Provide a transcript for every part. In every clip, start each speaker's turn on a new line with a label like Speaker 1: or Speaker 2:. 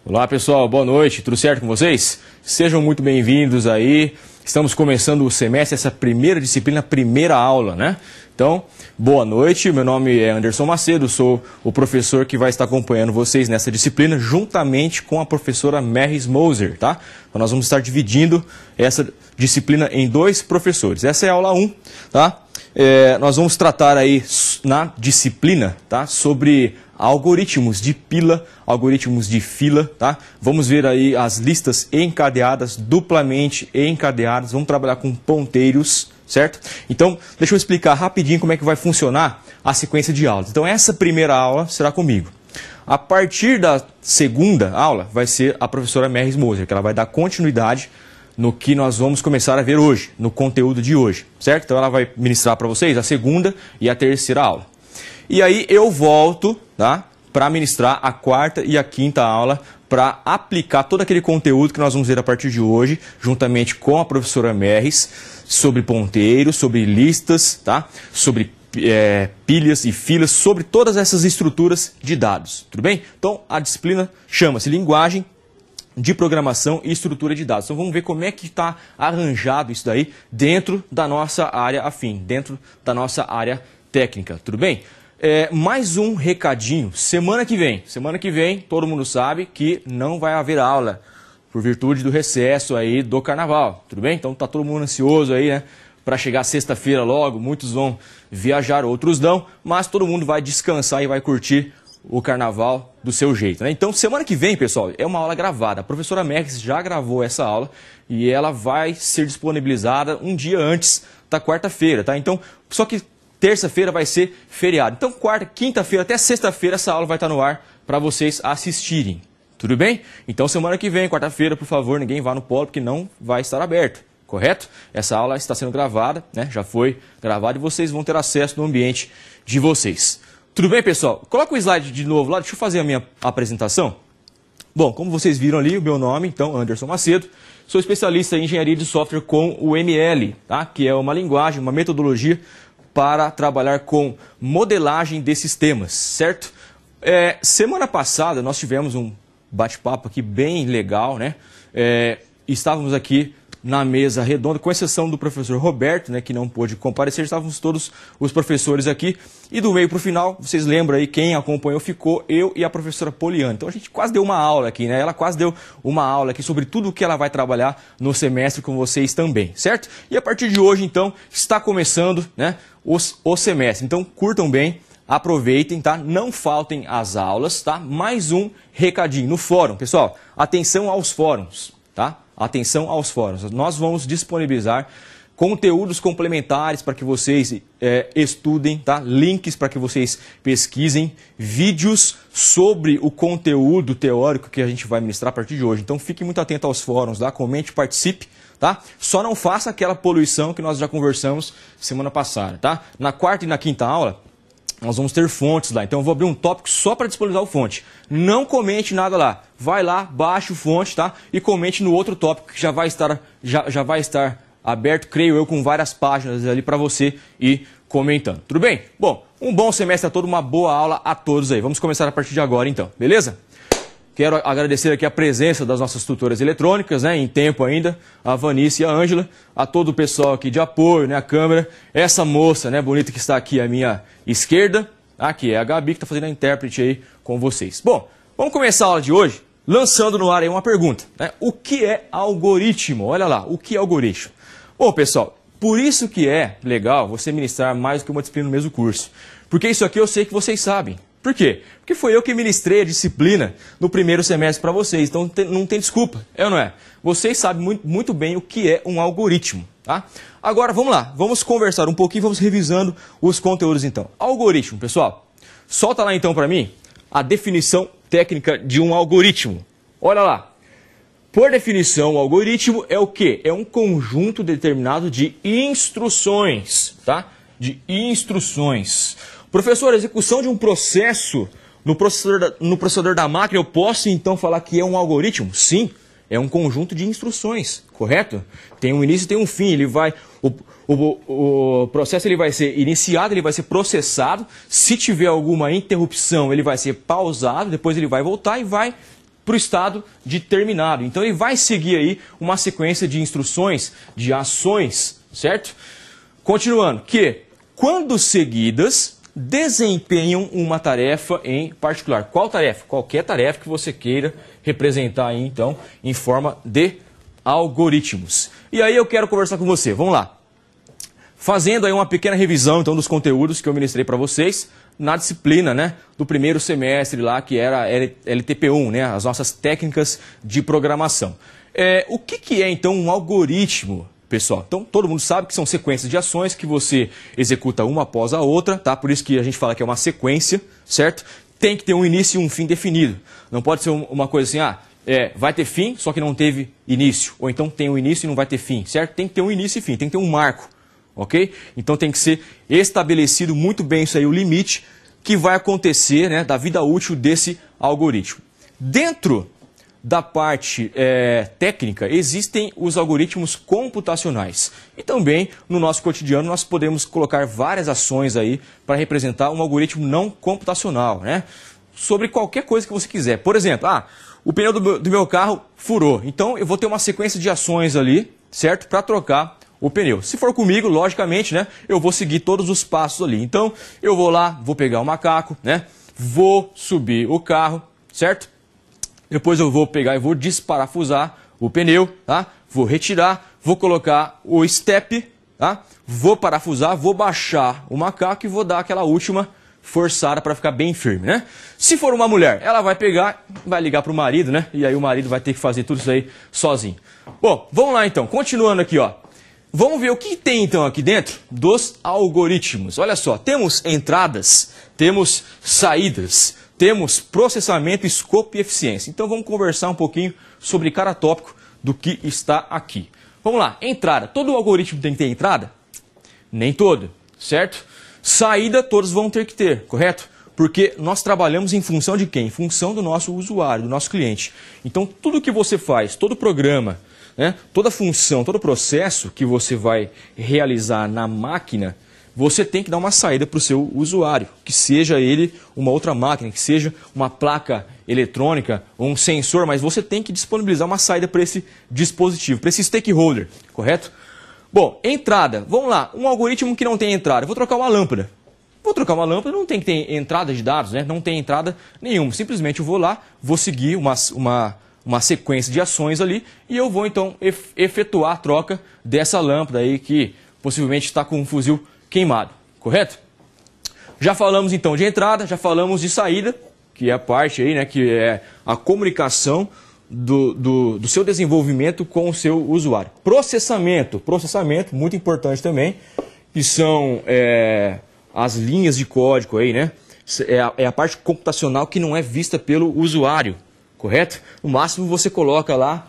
Speaker 1: Olá pessoal, boa noite, tudo certo com vocês? Sejam muito bem-vindos aí, estamos começando o semestre, essa primeira disciplina, primeira aula, né? Então, boa noite, meu nome é Anderson Macedo, sou o professor que vai estar acompanhando vocês nessa disciplina, juntamente com a professora Meris Moser, tá? Então nós vamos estar dividindo essa disciplina em dois professores. Essa é a aula 1, tá? Nós vamos tratar aí na disciplina, tá? Sobre algoritmos de pila, algoritmos de fila, tá? Vamos ver aí as listas encadeadas, duplamente encadeadas, vamos trabalhar com ponteiros, certo? Então, deixa eu explicar rapidinho como é que vai funcionar a sequência de aulas. Então, essa primeira aula será comigo. A partir da segunda aula, vai ser a professora Meris Moser, que ela vai dar continuidade no que nós vamos começar a ver hoje, no conteúdo de hoje, certo? Então, ela vai ministrar para vocês a segunda e a terceira aula. E aí eu volto, tá, para ministrar a quarta e a quinta aula, para aplicar todo aquele conteúdo que nós vamos ver a partir de hoje, juntamente com a professora Meris, sobre ponteiros, sobre listas, tá, sobre pilhas e filas, sobre todas essas estruturas de dados, tudo bem? Então a disciplina chama-se Linguagem de Programação e Estrutura de Dados. Então vamos ver como é que está arranjado isso daí dentro da nossa área afim, dentro da nossa área técnica, tudo bem? Mais um recadinho, semana que vem, todo mundo sabe que não vai haver aula, por virtude do recesso aí do carnaval, tudo bem? Então tá todo mundo ansioso aí, né, para chegar sexta-feira logo, muitos vão viajar, outros não, mas todo mundo vai descansar e vai curtir o carnaval do seu jeito, né? Então semana que vem, pessoal, é uma aula gravada, a professora Meris já gravou essa aula e ela vai ser disponibilizada um dia antes da quarta-feira, tá? Então, só que terça-feira vai ser feriado. Então, quarta, quinta-feira, até sexta-feira, essa aula vai estar no ar para vocês assistirem. Tudo bem? Então, semana que vem, quarta-feira, por favor, ninguém vá no polo, porque não vai estar aberto. Correto? Essa aula está sendo gravada, né? Já foi gravada e vocês vão ter acesso no ambiente de vocês. Tudo bem, pessoal? Coloca o slide de novo lá, deixa eu fazer a minha apresentação. Bom, como vocês viram ali, o meu nome, então, Anderson Macedo. Sou especialista em engenharia de software com o ML, tá? Que é uma linguagem, uma metodologia para trabalhar com modelagem de sistemas, certo? Semana passada nós tivemos um bate-papo aqui bem legal, né? Estávamos aqui na mesa redonda, com exceção do professor Roberto, né, que não pôde comparecer, estávamos todos os professores aqui. E do meio para o final, vocês lembram aí, quem acompanhou ficou eu e a professora Poliana. Então a gente quase deu uma aula aqui, né? Ela quase deu uma aula aqui sobre tudo o que ela vai trabalhar no semestre com vocês também, certo? E a partir de hoje, então, está começando, né, o semestre. Então curtam bem, aproveitem, tá? Não faltem as aulas, tá? Mais um recadinho no fórum, pessoal. Atenção aos fóruns, tá? Atenção aos fóruns. Nós vamos disponibilizar conteúdos complementares para que vocês estudem, tá? Links para que vocês pesquisem, vídeos sobre o conteúdo teórico que a gente vai ministrar a partir de hoje. Então fique muito atento aos fóruns, tá? Comente, participe, tá? Só não faça aquela poluição que nós já conversamos semana passada, tá? Na quarta e na quinta aula, nós vamos ter fontes lá, então eu vou abrir um tópico só para disponibilizar o fonte. Não comente nada lá, vai lá, baixe o fonte, tá? E comente no outro tópico que já vai estar aberto, creio eu, com várias páginas ali para você ir comentando. Tudo bem? Bom, um bom semestre a todos, uma boa aula a todos aí. Vamos começar a partir de agora então, beleza? Quero agradecer aqui a presença das nossas tutoras eletrônicas, né, em tempo ainda, a Vanice e a Ângela, a todo o pessoal aqui de apoio, né, a câmera, essa moça, né, bonita que está aqui à minha esquerda, aqui é a Gabi que está fazendo a intérprete aí com vocês. Bom, vamos começar a aula de hoje lançando no ar aí uma pergunta, né? O que é algoritmo? Olha lá, o que é algoritmo? Bom, pessoal, por isso que é legal você ministrar mais do que uma disciplina no mesmo curso, porque isso aqui eu sei que vocês sabem. Por quê? Porque foi eu que ministrei a disciplina no primeiro semestre para vocês, então não tem desculpa, é ou não é? Vocês sabem muito bem o que é um algoritmo, tá? Agora, vamos lá, vamos conversar um pouquinho, vamos revisando os conteúdos então. Algoritmo, pessoal, solta lá então para mim a definição técnica de um algoritmo. Olha lá, por definição, o algoritmo é o quê? É um conjunto determinado de instruções, tá? De instruções. Professor, a execução de um processo no processador da máquina, eu posso então falar que é um algoritmo? Sim, é um conjunto de instruções, correto? Tem um início e tem um fim, o processo ele vai ser iniciado, ele vai ser processado, se tiver alguma interrupção ele vai ser pausado, depois ele vai voltar e vai para o estado de terminado. Então ele vai seguir aí uma sequência de instruções, de ações, certo? Continuando, que quando seguidas desempenham uma tarefa em particular. Qual tarefa? Qualquer tarefa que você queira representar aí, então, em forma de algoritmos. E aí eu quero conversar com você. Vamos lá. Fazendo aí uma pequena revisão, então, dos conteúdos que eu ministrei para vocês na disciplina, né, do primeiro semestre lá, que era LTP1, né, as nossas técnicas de programação. O que é, então, um algoritmo, pessoal? Então, todo mundo sabe que são sequências de ações que você executa uma após a outra, tá? Por isso que a gente fala que é uma sequência, certo? Tem que ter um início e um fim definido. Não pode ser uma coisa assim, vai ter fim, só que não teve início. Ou então tem um início e não vai ter fim, certo? Tem que ter um início e fim, tem que ter um marco. Ok? Então tem que ser estabelecido muito bem isso aí, o limite que vai acontecer, né, da vida útil desse algoritmo. Dentro da parte técnica, existem os algoritmos computacionais. E também, no nosso cotidiano, nós podemos colocar várias ações aí para representar um algoritmo não computacional, né? Sobre qualquer coisa que você quiser. Por exemplo, o pneu do meu carro furou. Então eu vou ter uma sequência de ações ali, certo? Para trocar o pneu. Se for comigo, logicamente, né, eu vou seguir todos os passos ali. Então, eu vou lá, vou pegar o macaco, né, vou subir o carro, certo? Depois eu vou pegar e vou desparafusar o pneu, tá? Vou retirar, vou colocar o step, tá? Vou parafusar, vou baixar o macaco e vou dar aquela última forçada para ficar bem firme, né? Se for uma mulher, ela vai pegar, vai ligar para o marido, né? E aí o marido vai ter que fazer tudo isso aí sozinho. Bom, vamos lá então, continuando aqui, ó. Vamos ver o que tem então aqui dentro dos algoritmos. Olha só, temos entradas, temos saídas, temos processamento, escopo e eficiência. Então vamos conversar um pouquinho sobre cada tópico do que está aqui. Vamos lá, entrada. Todo algoritmo tem que ter entrada? Nem todo, certo? Saída todos vão ter que ter, correto? Porque nós trabalhamos em função de quem? Em função do nosso usuário, do nosso cliente. Então tudo que você faz, todo programa, né, toda função, todo processo que você vai realizar na máquina, você tem que dar uma saída para o seu usuário, que seja ele uma outra máquina, que seja uma placa eletrônica ou um sensor, mas você tem que disponibilizar uma saída para esse dispositivo, para esse stakeholder, correto? Bom, entrada, vamos lá, um algoritmo que não tem entrada, vou trocar uma lâmpada. Vou trocar uma lâmpada, não tem que ter entrada de dados, né? Não tem entrada nenhuma, simplesmente eu vou lá, vou seguir uma sequência de ações ali e eu vou então efetuar a troca dessa lâmpada aí que possivelmente está com um fuzil queimado, correto? Já falamos então de entrada, já falamos de saída, que é a parte aí, né, que é a comunicação do seu desenvolvimento com o seu usuário. Processamento, muito importante também, que são as linhas de código aí, né? É a parte computacional que não é vista pelo usuário, correto? No máximo você coloca lá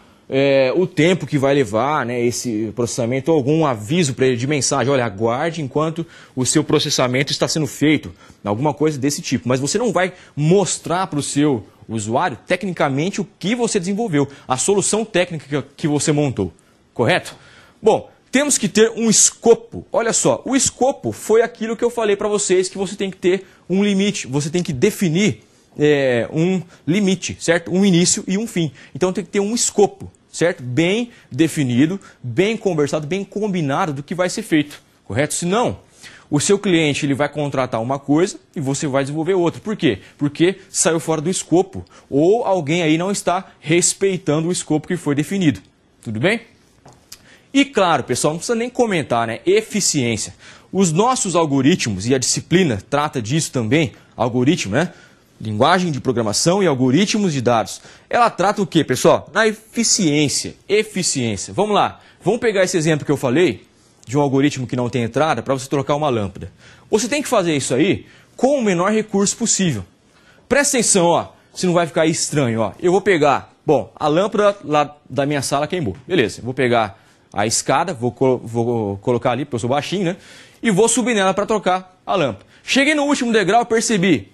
Speaker 1: o tempo que vai levar, né, esse processamento, ou algum aviso para ele de mensagem, olha, aguarde enquanto o seu processamento está sendo feito, alguma coisa desse tipo. Mas você não vai mostrar para o seu usuário tecnicamente o que você desenvolveu, a solução técnica que você montou, correto? Bom, temos que ter um escopo. Olha só, o escopo foi aquilo que eu falei para vocês, que você tem que ter um limite, você tem que definir um limite, certo? Um início e um fim. Então tem que ter um escopo, certo? Bem definido, bem conversado, bem combinado do que vai ser feito, correto? Senão, o seu cliente ele vai contratar uma coisa e você vai desenvolver outra. Por quê? Porque saiu fora do escopo. Ou alguém aí não está respeitando o escopo que foi definido. Tudo bem? E claro, pessoal, não precisa nem comentar, né? Eficiência. Os nossos algoritmos, e a disciplina trata disso também, algoritmo, né? Linguagem de programação e algoritmos de dados. Ela trata o quê, pessoal? Na eficiência. Eficiência. Vamos lá. Vamos pegar esse exemplo que eu falei, de um algoritmo que não tem entrada, para você trocar uma lâmpada. Você tem que fazer isso aí com o menor recurso possível. Presta atenção, ó, se não vai ficar estranho, ó. Eu vou pegar, bom, a lâmpada lá da minha sala queimou. Beleza, eu vou pegar a escada, vou colocar ali, porque eu sou baixinho, né? E vou subir nela para trocar a lâmpada. Cheguei no último degrau, percebi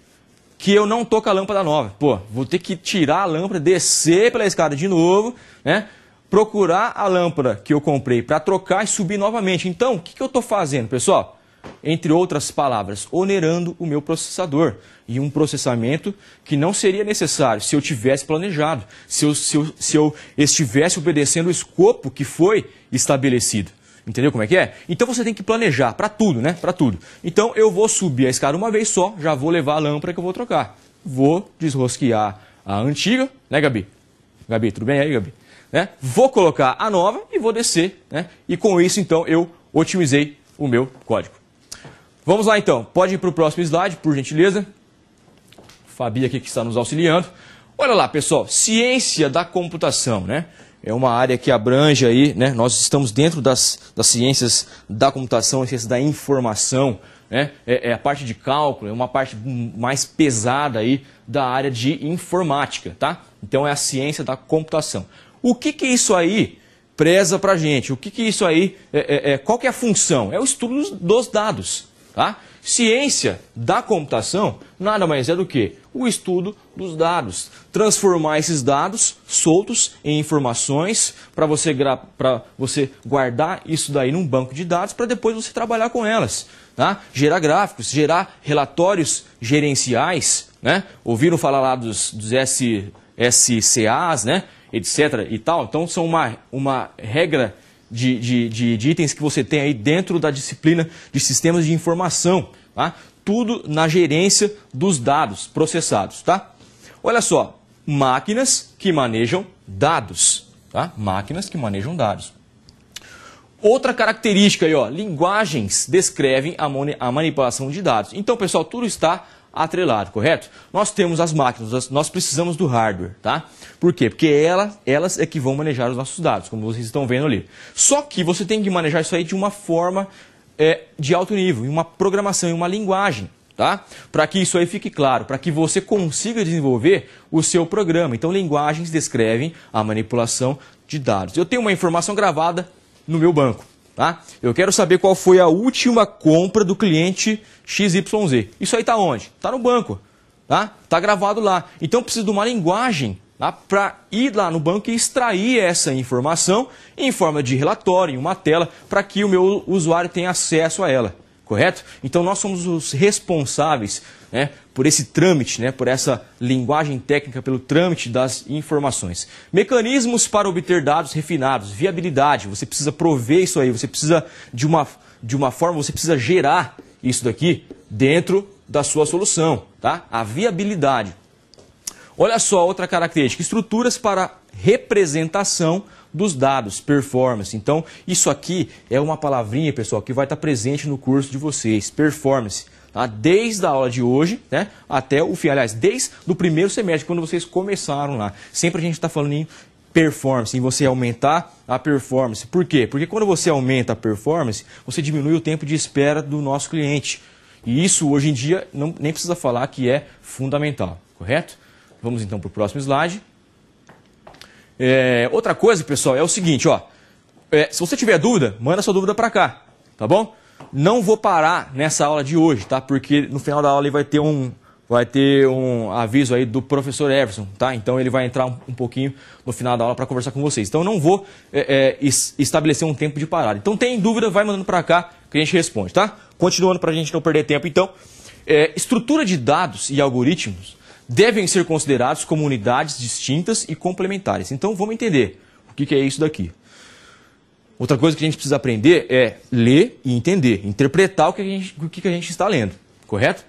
Speaker 1: que eu não tô com a lâmpada nova. Pô, vou ter que tirar a lâmpada, descer pela escada de novo, né? Procurar a lâmpada que eu comprei para trocar e subir novamente. Então, o que eu estou fazendo, pessoal? entre outras palavras, onerando o meu processador. E um processamento que não seria necessário se eu tivesse planejado, se eu estivesse obedecendo o escopo que foi estabelecido. Entendeu como é que é? Então você tem que planejar para tudo, né? Para tudo. Então eu vou subir a escada uma vez só, já vou levar a lâmpada que eu vou trocar. Vou desrosquear a antiga, né, Gabi? Gabi, tudo bem aí, Gabi? Né? Vou colocar a nova e vou descer, né? E com isso, então, eu otimizei o meu código. Vamos lá, então. Pode ir para o próximo slide, por gentileza. Fabi aqui que está nos auxiliando. Olha lá, pessoal, ciência da computação, né? É uma área que abrange aí, né? Nós estamos dentro das ciências da computação, ciências da informação, né? É a parte de cálculo, é uma parte mais pesada aí da área de informática, tá? Então é a ciência da computação. O que isso aí preza pra gente? O que isso aí, qual que é a função? É o estudo dos dados, tá? Ciência da computação nada mais é do que o estudo dos dados. Transformar esses dados soltos em informações para você guardar isso daí num banco de dados para depois você trabalhar com elas. Tá? Gerar gráficos, gerar relatórios gerenciais, né? Ouviram falar lá dos SCAs, né? Etc. e tal. Então são uma regra de itens que você tem aí dentro da disciplina de sistemas de informação, tá? Tudo na gerência dos dados processados, tá? Olha só, máquinas que manejam dados, tá? Máquinas que manejam dados. Outra característica aí, ó, linguagens descrevem a manipulação de dados. Então, pessoal, tudo está atrelado, correto? Nós temos as máquinas, nós precisamos do hardware, tá? Por quê? Porque elas é que vão manejar os nossos dados, como vocês estão vendo ali. Só que você tem que manejar isso aí de uma forma de alto nível, em uma programação, em uma linguagem, tá? Para que isso aí fique claro, para que você consiga desenvolver o seu programa. Então, linguagens descrevem a manipulação de dados. Eu tenho uma informação gravada no meu banco, tá? Eu quero saber qual foi a última compra do cliente XYZ. Isso aí está onde? Está no banco, tá? Está gravado lá. Então, eu preciso de uma linguagem, tá? Para ir lá no banco e extrair essa informação em forma de relatório, em uma tela, para que o meu usuário tenha acesso a ela, correto? Então, nós somos os responsáveis, né, por esse trâmite, né, por essa linguagem técnica, pelo trâmite das informações. Mecanismos para obter dados refinados, viabilidade, você precisa prover isso aí, você precisa de uma forma, você precisa gerar isso daqui dentro da sua solução, tá? A viabilidade. Olha só outra característica, estruturas para representação dos dados, performance. Então, isso aqui é uma palavrinha, pessoal, que vai estar presente no curso de vocês, performance. Tá? Desde a aula de hoje, né, até o fim, aliás, desde o primeiro semestre, quando vocês começaram lá. Sempre a gente está falando em performance, em você aumentar a performance. Por quê? Porque quando você aumenta a performance, você diminui o tempo de espera do nosso cliente. E isso, hoje em dia, nem precisa falar que é fundamental, correto? Vamos então para o próximo slide. Outra coisa, pessoal, é o seguinte, ó. Se você tiver dúvida, manda sua dúvida para cá, tá bom? Não vou parar nessa aula de hoje, tá? Porque no final da aula vai ter um aviso aí do professor Everson, tá? Então ele vai entrar um pouquinho no final da aula para conversar com vocês. Então não vou estabelecer um tempo de parada. Então tem dúvida, vai mandando para cá que a gente responde, tá? Continuando para a gente não perder tempo, então. Estrutura de dados e algoritmos devem ser considerados como unidades distintas e complementares. Então vamos entender o que é isso daqui. Outra coisa que a gente precisa aprender é ler e entender, interpretar o que a gente está lendo, correto?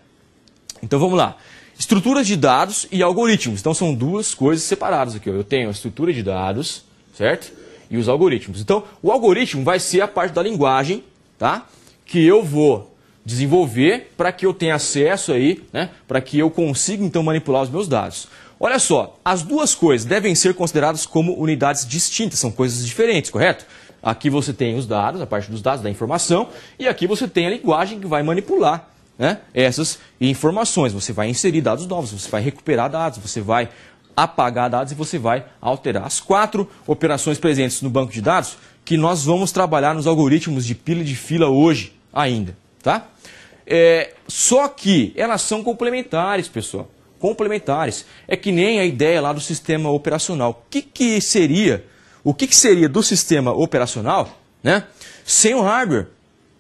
Speaker 1: Então vamos lá. Estruturas de dados e algoritmos. Então são duas coisas separadas aqui. Ó. Eu tenho a estrutura de dados, certo? E os algoritmos. Então o algoritmo vai ser a parte da linguagem, tá? Que eu vou desenvolver para que eu tenha acesso aí, né? Para que eu consiga então manipular os meus dados. Olha só, as duas coisas devem ser consideradas como unidades distintas, são coisas diferentes, correto? Aqui você tem os dados, a parte dos dados, da informação, e aqui você tem a linguagem que vai manipular, né, essas informações. Você vai inserir dados novos, você vai recuperar dados, você vai apagar dados e você vai alterar. As 4 operações presentes no banco de dados que nós vamos trabalhar nos algoritmos de pilha e de fila hoje ainda, tá? Só que elas são complementares, pessoal. Complementares. É que nem a ideia lá do sistema operacional. O que seria do sistema operacional, né, sem o hardware?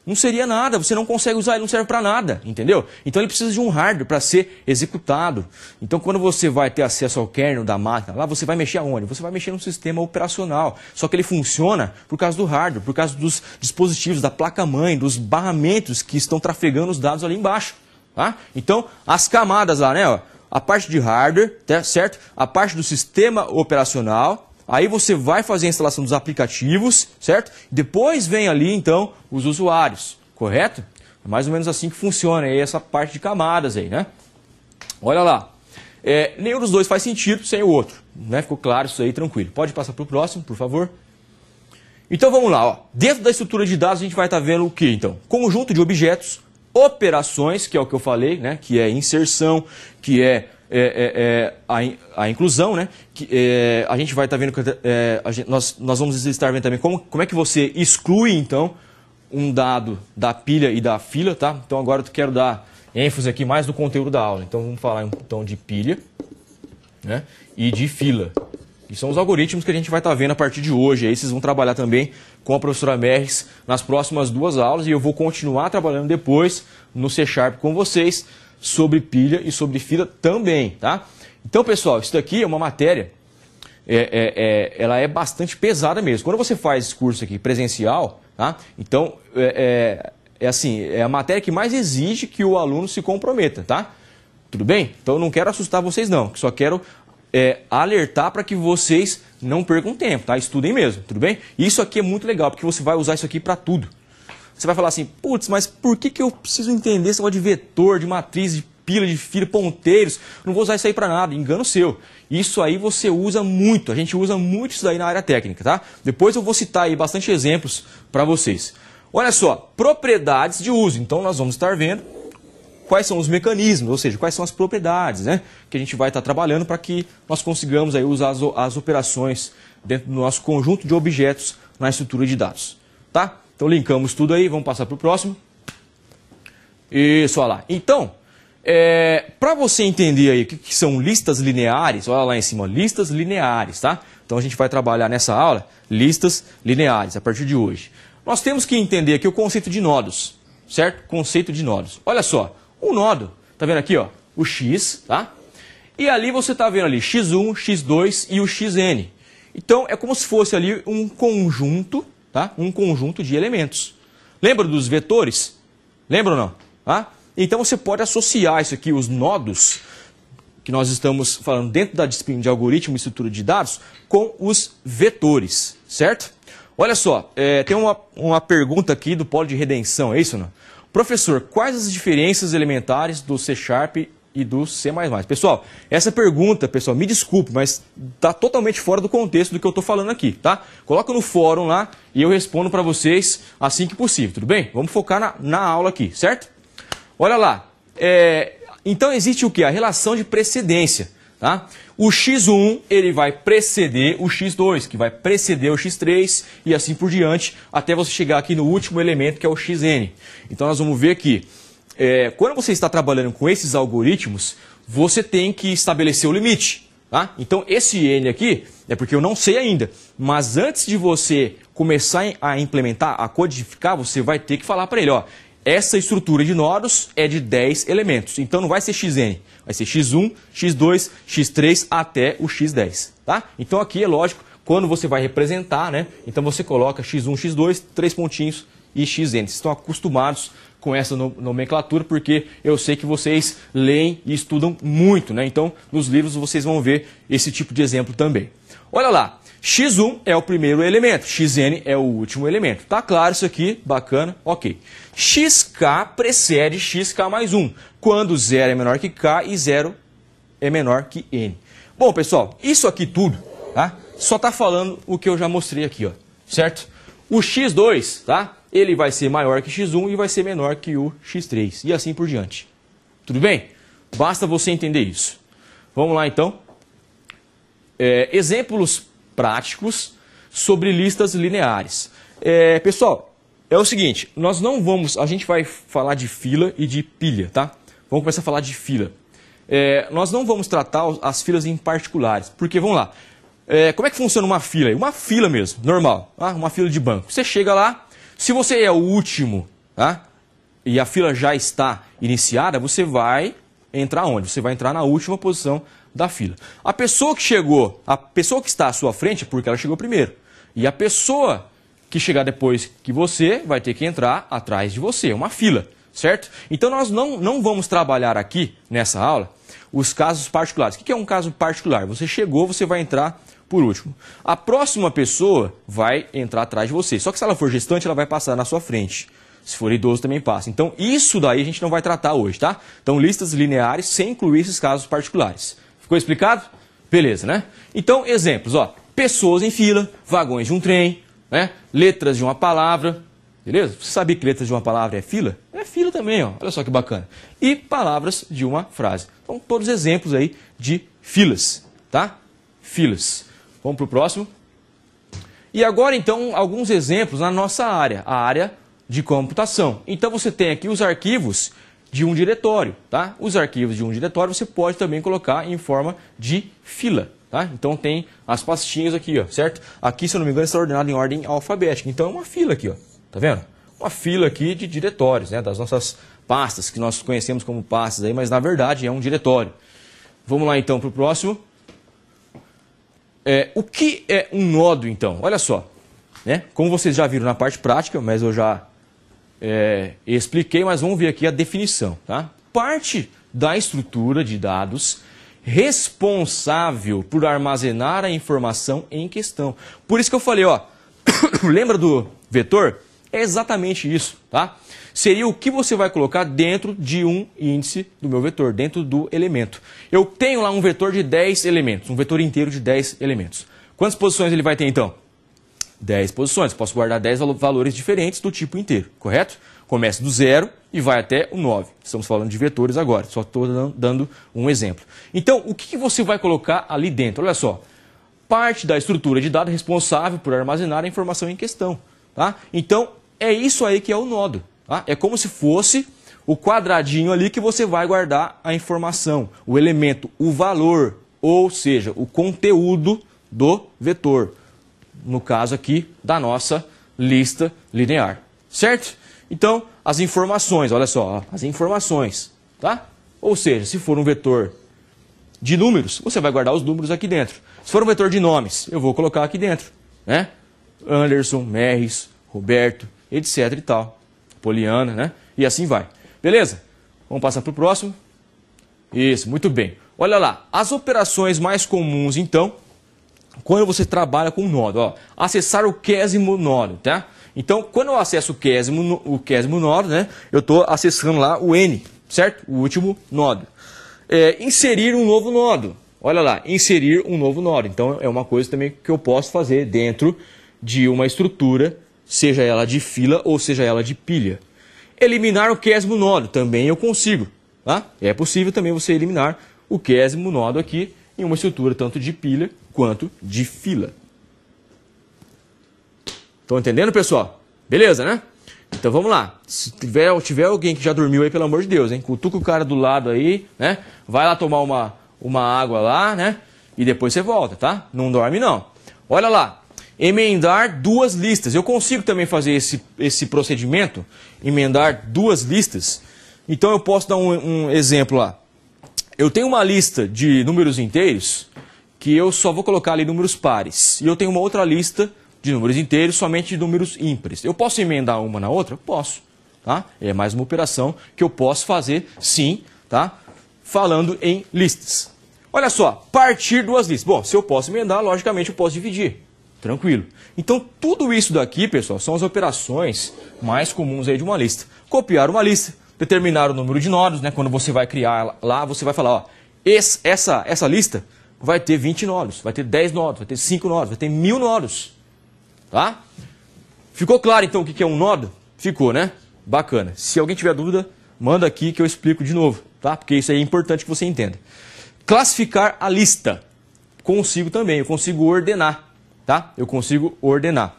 Speaker 1: Não seria nada, você não consegue usar, ele não serve para nada, entendeu? Então ele precisa de um hardware para ser executado. Então quando você vai ter acesso ao kernel da máquina, lá você vai mexer aonde? Você vai mexer no sistema operacional. Só que ele funciona por causa do hardware, por causa dos dispositivos, da placa-mãe, dos barramentos que estão trafegando os dados ali embaixo. Tá? Então as camadas lá, né? Ó, a parte de hardware, tá, certo? A parte do sistema operacional. Aí você vai fazer a instalação dos aplicativos, certo? Depois vem ali, então, os usuários, correto? É mais ou menos assim que funciona aí essa parte de camadas aí, né? Olha lá. Nenhum dos dois faz sentido sem o outro, né? Ficou claro isso aí, tranquilo. Pode passar para o próximo, por favor. Então vamos lá, ó. Dentro da estrutura de dados a gente vai estar vendo o que, então? Conjunto de objetos, operações, que é o que eu falei, né? Que é inserção, que é a inclusão, né? A gente vai estar vendo, nós vamos estar vendo também como é que você exclui, então, um dado da pilha e da fila, tá? Então agora eu quero dar ênfase aqui mais no conteúdo da aula. Então vamos falar então de pilha, né? E de fila. E são os algoritmos que a gente vai estar vendo a partir de hoje. Aí vocês vão trabalhar também com a professora Merris nas próximas 2 aulas e eu vou continuar trabalhando depois no C# com vocês sobre pilha e sobre fila também, tá? Então, pessoal, isso daqui é uma matéria, ela é bastante pesada mesmo. Quando você faz esse curso aqui presencial, tá? Então, assim, é a matéria que mais exige que o aluno se comprometa, tá? Tudo bem? Então, eu não quero assustar vocês não, só quero alertar para que vocês não percam tempo, tá? Estudem mesmo, tudo bem? E isso aqui é muito legal, porque você vai usar isso aqui para tudo. Você vai falar assim, putz, mas por que eu preciso entender esse negócio de vetor, de matriz, de pila, de fila, ponteiros? Não vou usar isso aí para nada, engano seu. Isso aí você usa muito, a gente usa muito isso daí na área técnica, tá? Depois eu vou citar aí bastante exemplos para vocês. Olha só, propriedades de uso. Então nós vamos estar vendo quais são os mecanismos, ou seja, quais são as propriedades, né? Que a gente vai estar trabalhando para que nós consigamos aí usar as operações dentro do nosso conjunto de objetos na estrutura de dados, tá? Então, linkamos tudo aí, vamos passar para o próximo. Isso, olha lá. Então, para você entender aí o que são listas lineares, olha lá em cima, listas lineares, tá? Então, a gente vai trabalhar nessa aula listas lineares, a partir de hoje. Nós temos que entender aqui o conceito de nodos, certo? Conceito de nodos. Olha só, um nodo, tá vendo aqui, ó, o X, tá? E ali você tá vendo ali X1, X2 e o Xn. Então, é como se fosse ali um conjunto, tá? Um conjunto de elementos. Lembra dos vetores? Lembra ou não? Tá? Então você pode associar isso aqui, os nodos, que nós estamos falando dentro da disciplina de algoritmo e estrutura de dados, com os vetores, certo? Olha só, tem uma pergunta aqui do polo de redenção, é isso ou não? Professor, quais as diferenças elementares do C# e do C++? Pessoal, essa pergunta, pessoal, me desculpe, mas está totalmente fora do contexto do que eu estou falando aqui, tá? Coloca no fórum lá e eu respondo para vocês assim que possível, tudo bem? Vamos focar na aula aqui, certo? Olha lá, então existe o que? A relação de precedência, tá? O X1, ele vai preceder o X2, que vai preceder o X3 e assim por diante, até você chegar aqui no último elemento, que é o Xn. Então nós vamos ver aqui. Quando você está trabalhando com esses algoritmos, você tem que estabelecer o limite. Tá? Então esse N aqui é porque eu não sei ainda, mas antes de você começar a implementar, a codificar, você vai ter que falar para ele, ó, essa estrutura de nodos é de 10 elementos, então não vai ser Xn, vai ser X1, X2, X3 até o X10. Tá? Então aqui é lógico, quando você vai representar, né? Então você coloca X1, X2, 3 pontinhos e Xn. Vocês estão acostumados com essa nomenclatura, porque eu sei que vocês leem e estudam muito, né? Então, nos livros vocês vão ver esse tipo de exemplo também. Olha lá, X1 é o primeiro elemento, Xn é o último elemento. Tá claro isso aqui? Bacana? Ok. Xk precede Xk mais 1, quando 0 é menor que k e 0 é menor que n. Bom, pessoal, isso aqui tudo, tá? Só tá falando o que eu já mostrei aqui, ó, certo? O X2, tá? Ele vai ser maior que X1 e vai ser menor que o X3, e assim por diante. Tudo bem? Basta você entender isso. Vamos lá, então. Exemplos práticos sobre listas lineares. Pessoal, é o seguinte, a gente vai falar de fila e de pilha, tá? Vamos começar a falar de fila. Nós não vamos tratar as filas em particulares, porque, vamos lá, como é que funciona uma fila? Uma fila mesmo, normal, tá? Uma fila de banco. Você chega lá, se você é o último tá? E a fila já está iniciada, você vai entrar onde? Você vai entrar na última posição da fila. A pessoa que chegou, a pessoa que está à sua frente é porque ela chegou primeiro. E a pessoa que chegar depois que você vai ter que entrar atrás de você, uma fila, certo? Então nós não vamos trabalhar aqui nessa aula os casos particulares. O que é um caso particular? Você chegou, você vai entrar por último. A próxima pessoa vai entrar atrás de você. Só que se ela for gestante, ela vai passar na sua frente. Se for idoso, também passa. Então, isso daí a gente não vai tratar hoje, tá? Então, listas lineares sem incluir esses casos particulares. Ficou explicado? Beleza, né? Então, exemplos, ó. Pessoas em fila, vagões de um trem, né? Letras de uma palavra, beleza? Você sabia que letras de uma palavra é fila? É fila também, ó. Olha só que bacana. E palavras de uma frase. Então, todos exemplos aí de filas, tá? Filas. Vamos para o próximo. E agora, então, alguns exemplos na nossa área, a área de computação. Então, você tem aqui os arquivos de um diretório, tá? Os arquivos de um diretório você pode também colocar em forma de fila, tá? Então, tem as pastinhas aqui, ó, certo? Aqui, se eu não me engano, está ordenado em ordem alfabética. Então, é uma fila aqui, ó. Tá vendo? Uma fila aqui de diretórios, né? Das nossas pastas, que nós conhecemos como pastas aí, mas na verdade é um diretório. Vamos lá, então, para o próximo. O que é um nodo, então? Olha só, né? Como vocês já viram na parte prática, mas eu já expliquei, mas vamos ver aqui a definição, tá? Parte da estrutura de dados responsável por armazenar a informação em questão. Por isso que eu falei, ó, lembra do vetor? É exatamente isso, tá? Seria o que você vai colocar dentro de um índice do meu vetor, dentro do elemento. Eu tenho lá um vetor de 10 elementos, um vetor inteiro de 10 elementos. Quantas posições ele vai ter então? 10 posições. Posso guardar 10 valores diferentes do tipo inteiro, correto? Começa do 0 e vai até o 9. Estamos falando de vetores agora, só estou dando um exemplo. Então, o que você vai colocar ali dentro? Olha só, parte da estrutura de dados responsável por armazenar a informação em questão. Tá? Então, é isso aí que é o nodo. Tá? É como se fosse o quadradinho ali que você vai guardar a informação, o elemento, o valor, ou seja, o conteúdo do vetor. No caso aqui da nossa lista linear. Certo? Então, as informações, olha só, as informações. Tá? Ou seja, se for um vetor de números, você vai guardar os números aqui dentro. Se for um vetor de nomes, eu vou colocar aqui dentro. Né? Anderson, Merris, Roberto, etc e tal. Poliana, né? E assim vai. Beleza? Vamos passar para o próximo. Isso, muito bem. Olha lá, as operações mais comuns, então, quando você trabalha com nodo. Ó, acessar o quésimo nodo, tá? Então, quando eu acesso o quésimo nodo, né? Eu estou acessando lá o N, certo? O último nodo. Inserir um novo nodo. Olha lá, inserir um novo nodo. Então, é uma coisa também que eu posso fazer dentro de uma estrutura, seja ela de fila ou seja ela de pilha. Eliminar o quésimo nodo, também eu consigo. Tá? É possível também você eliminar o quésimo nodo aqui em uma estrutura tanto de pilha quanto de fila. Estão entendendo, pessoal? Beleza, né? Então vamos lá. Se tiver alguém que já dormiu aí, pelo amor de Deus, hein? Cutuca o cara do lado aí, né? Vai lá tomar uma água lá, né? E depois você volta, tá? Não dorme não. Olha lá. Emendar duas listas. Eu consigo também fazer esse procedimento, emendar duas listas. Então eu posso dar um exemplo lá. Eu tenho uma lista de números inteiros que eu só vou colocar ali números pares. E eu tenho uma outra lista de números inteiros somente de números ímpares. Eu posso emendar uma na outra? Posso. Tá? É mais uma operação que eu posso fazer, sim, tá? Falando em listas. Olha só, partir duas listas. Bom, se eu posso emendar, logicamente eu posso dividir. Tranquilo. Então, tudo isso daqui, pessoal, são as operações mais comuns aí de uma lista. Copiar uma lista, determinar o número de nodos, né? Quando você vai criar lá, você vai falar, ó, essa lista vai ter 20 nodos, vai ter 10 nodos, vai ter 5 nodos, vai ter 1000 nodos. Tá? Ficou claro, então, o que é um nodo? Ficou, né? Bacana. Se alguém tiver dúvida, manda aqui que eu explico de novo, tá? Porque isso aí é importante que você entenda. Classificar a lista. Consigo também, eu consigo ordenar. Tá? Eu consigo ordenar.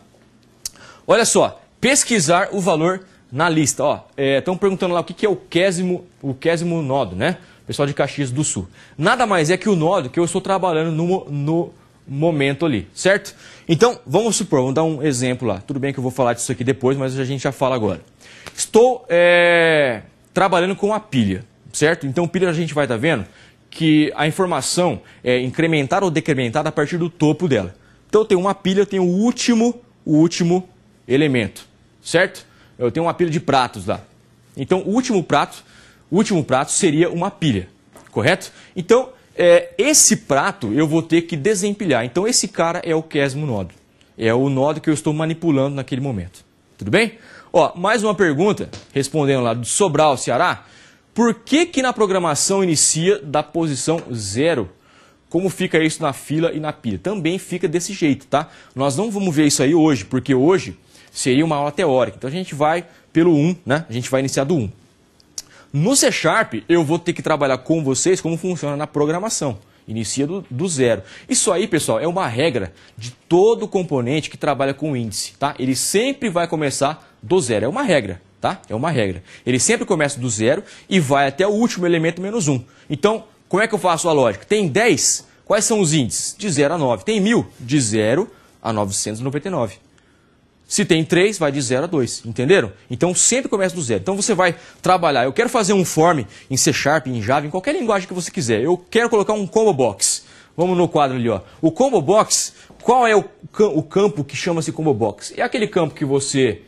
Speaker 1: Olha só, pesquisar o valor na lista. Estão perguntando lá o que é o quésimo nodo, né? Pessoal de Caxias do Sul. Nada mais é que o nodo que eu estou trabalhando momento ali, certo? Então, vamos supor, vamos dar um exemplo lá. Tudo bem que eu vou falar disso aqui depois, mas a gente já fala agora. Estou trabalhando com a pilha, certo? Então, pilha a gente vai estar vendo que a informação é incrementada ou decrementada a partir do topo dela. Então, eu tenho uma pilha, eu tenho o último elemento, certo? Eu tenho uma pilha de pratos lá. Então, o último prato seria uma pilha, correto? Então, esse prato eu vou ter que desempilhar. Então, esse cara é o 50º nodo. É o nodo que eu estou manipulando naquele momento. Tudo bem? Ó, mais uma pergunta, respondendo lá do Sobral, Ceará. Por que na programação inicia da posição 0? Como fica isso na fila e na pilha? Também fica desse jeito, tá? Nós não vamos ver isso aí hoje, porque hoje seria uma aula teórica. Então, a gente vai pelo 1, né? A gente vai iniciar do 1. No C#, eu vou ter que trabalhar com vocês como funciona na programação. Inicia do 0. Isso aí, pessoal, é uma regra de todo componente que trabalha com índice, tá? Ele sempre vai começar do 0. É uma regra, tá? É uma regra. Ele sempre começa do 0 e vai até o último elemento menos 1. Então, como é que eu faço a lógica? Tem 10, quais são os índices? De 0 a 9. Tem 1000? De 0 a 999. Se tem 3, vai de 0 a 2, entenderam? Então, sempre começa do 0. Então, você vai trabalhar. Eu quero fazer um form em C#, em Java, em qualquer linguagem que você quiser. Eu quero colocar um combo box. Vamos no quadro ali, ó. O combo box, qual é o campo que chama-se combo box? É aquele campo que você...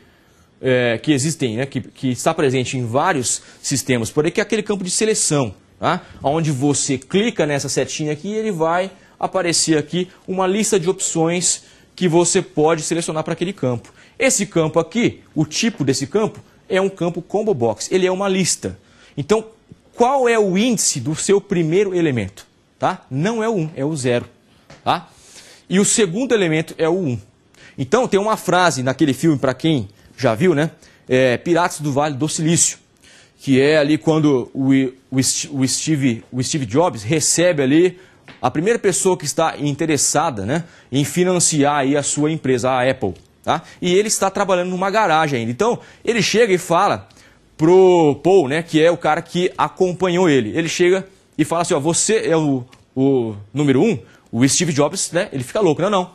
Speaker 1: que existem, né? Que está presente em vários sistemas, porém que é aquele campo de seleção, tá? Onde você clica nessa setinha aqui e ele vai aparecer aqui uma lista de opções que você pode selecionar para aquele campo. Esse campo aqui, o tipo desse campo, é um campo combo box. Ele é uma lista. Então, qual é o índice do seu primeiro elemento? Tá? Não é o 1, é o 0. Tá? E o segundo elemento é o 1. Então, tem uma frase naquele filme, para quem já viu, né? Piratas do Vale do Silício. Que é ali quando o Steve Jobs recebe ali a primeira pessoa que está interessada, né, em financiar aí a sua empresa, a Apple. Tá? E ele está trabalhando numa garagem ainda. Então, ele chega e fala pro Paul, né, que é o cara que acompanhou ele. Ele chega e fala assim, ó, você é o número 1? O Steve Jobs, né, ele fica louco. Não,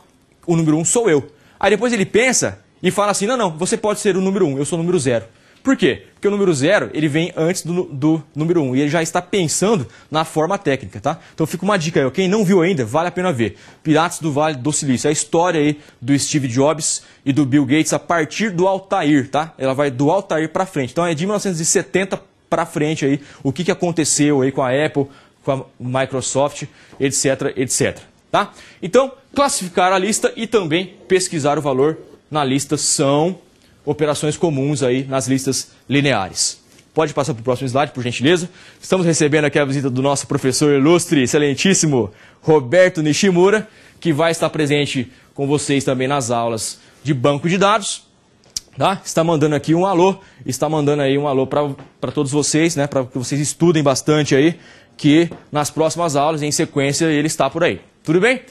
Speaker 1: o número 1 sou eu. Aí depois ele pensa e fala assim, não, você pode ser o número 1, eu sou o número 0. Por quê? Porque o número 0, ele vem antes do número 1 e ele já está pensando na forma técnica, tá? Então fica uma dica aí, quem não viu ainda, vale a pena ver. Piratas do Vale do Silício, a história aí do Steve Jobs e do Bill Gates a partir do Altair, tá? Ela vai do Altair para frente. Então é de 1970 para frente aí, o que aconteceu aí com a Apple, com a Microsoft, etc, etc, tá? Então, classificar a lista e também pesquisar o valor na lista são operações comuns aí nas listas lineares. Pode passar para o próximo slide, por gentileza. Estamos recebendo aqui a visita do nosso professor ilustre, excelentíssimo Roberto Nishimura, que vai estar presente com vocês também nas aulas de banco de dados. Tá? Está mandando aqui um alô, está mandando aí um alô para todos vocês, né, para que vocês estudem bastante aí, que nas próximas aulas, em sequência, ele está por aí. Tudo bem?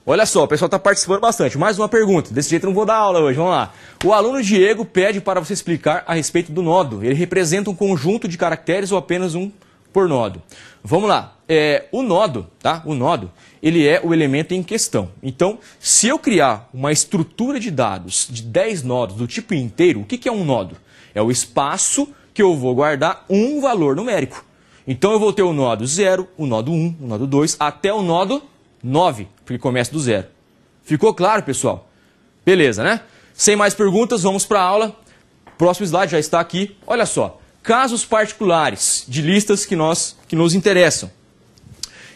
Speaker 1: Olha só, o pessoal está participando bastante. Mais uma pergunta. Desse jeito eu não vou dar aula hoje. Vamos lá. O aluno Diego pede para você explicar a respeito do nodo. Ele representa um conjunto de caracteres ou apenas um por nodo? Vamos lá. O nodo, tá? O nodo, ele é o elemento em questão. Então, se eu criar uma estrutura de dados de 10 nodos do tipo inteiro, o que é um nodo? É o espaço que eu vou guardar um valor numérico. Então, eu vou ter o nodo 0, o nodo 1, o nodo 2, até o nodo 9, porque começa do 0. Ficou claro, pessoal? Beleza, né? Sem mais perguntas, vamos para a aula. Próximo slide já está aqui. Olha só, casos particulares de listas que nos interessam.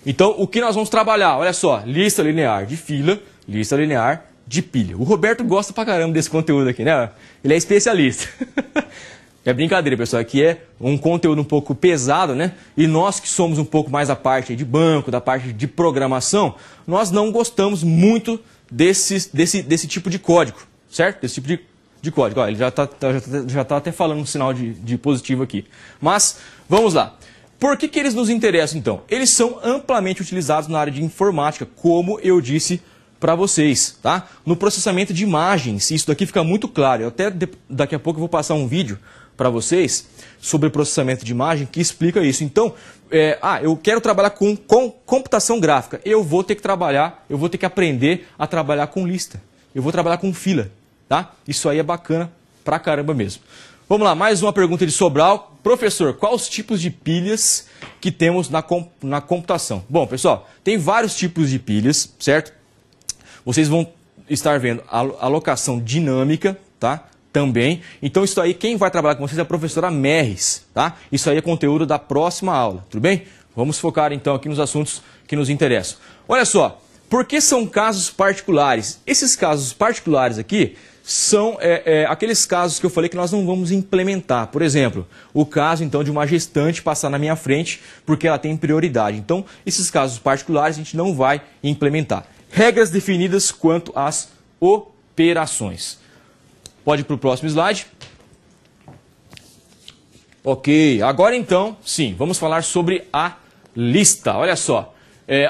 Speaker 1: Então, o que nós vamos trabalhar? Olha só, lista linear de fila, lista linear de pilha. O Roberto gosta pra caramba desse conteúdo aqui, né? Ele é especialista. É brincadeira, pessoal, aqui é um conteúdo um pouco pesado, né? E nós que somos um pouco mais a parte de banco, da parte de programação, nós não gostamos muito desse tipo de código, certo? Desse tipo de código. Ó, ele já tá até falando um sinal de positivo aqui. Mas, vamos lá. Por que eles nos interessam, então? Eles são amplamente utilizados na área de informática, como eu disse para vocês, tá? No processamento de imagens, isso daqui fica muito claro. Eu até daqui a pouco eu vou passar um vídeo para vocês sobre processamento de imagem que explica isso. Então, eu quero trabalhar com computação gráfica. Eu vou ter que aprender a trabalhar com lista. Eu vou trabalhar com fila, tá? Isso aí é bacana pra caramba mesmo. Vamos lá, mais uma pergunta de Sobral. Professor, quais os tipos de pilhas que temos na computação? Bom, pessoal, tem vários tipos de pilhas, certo? Vocês vão estar vendo a alocação dinâmica, tá? Também. Então, isso aí, quem vai trabalhar com vocês é a professora Merres, tá? Isso aí é conteúdo da próxima aula, tudo bem? Vamos focar, então, aqui nos assuntos que nos interessam. Olha só, por que são casos particulares? Esses casos particulares aqui são aqueles casos que eu falei que nós não vamos implementar. Por exemplo, o caso, então, de uma gestante passar na minha frente porque ela tem prioridade. Então, esses casos particulares a gente não vai implementar. Regras definidas quanto às operações. Pode ir para o próximo slide. Ok, agora então, sim, vamos falar sobre a lista. Olha só,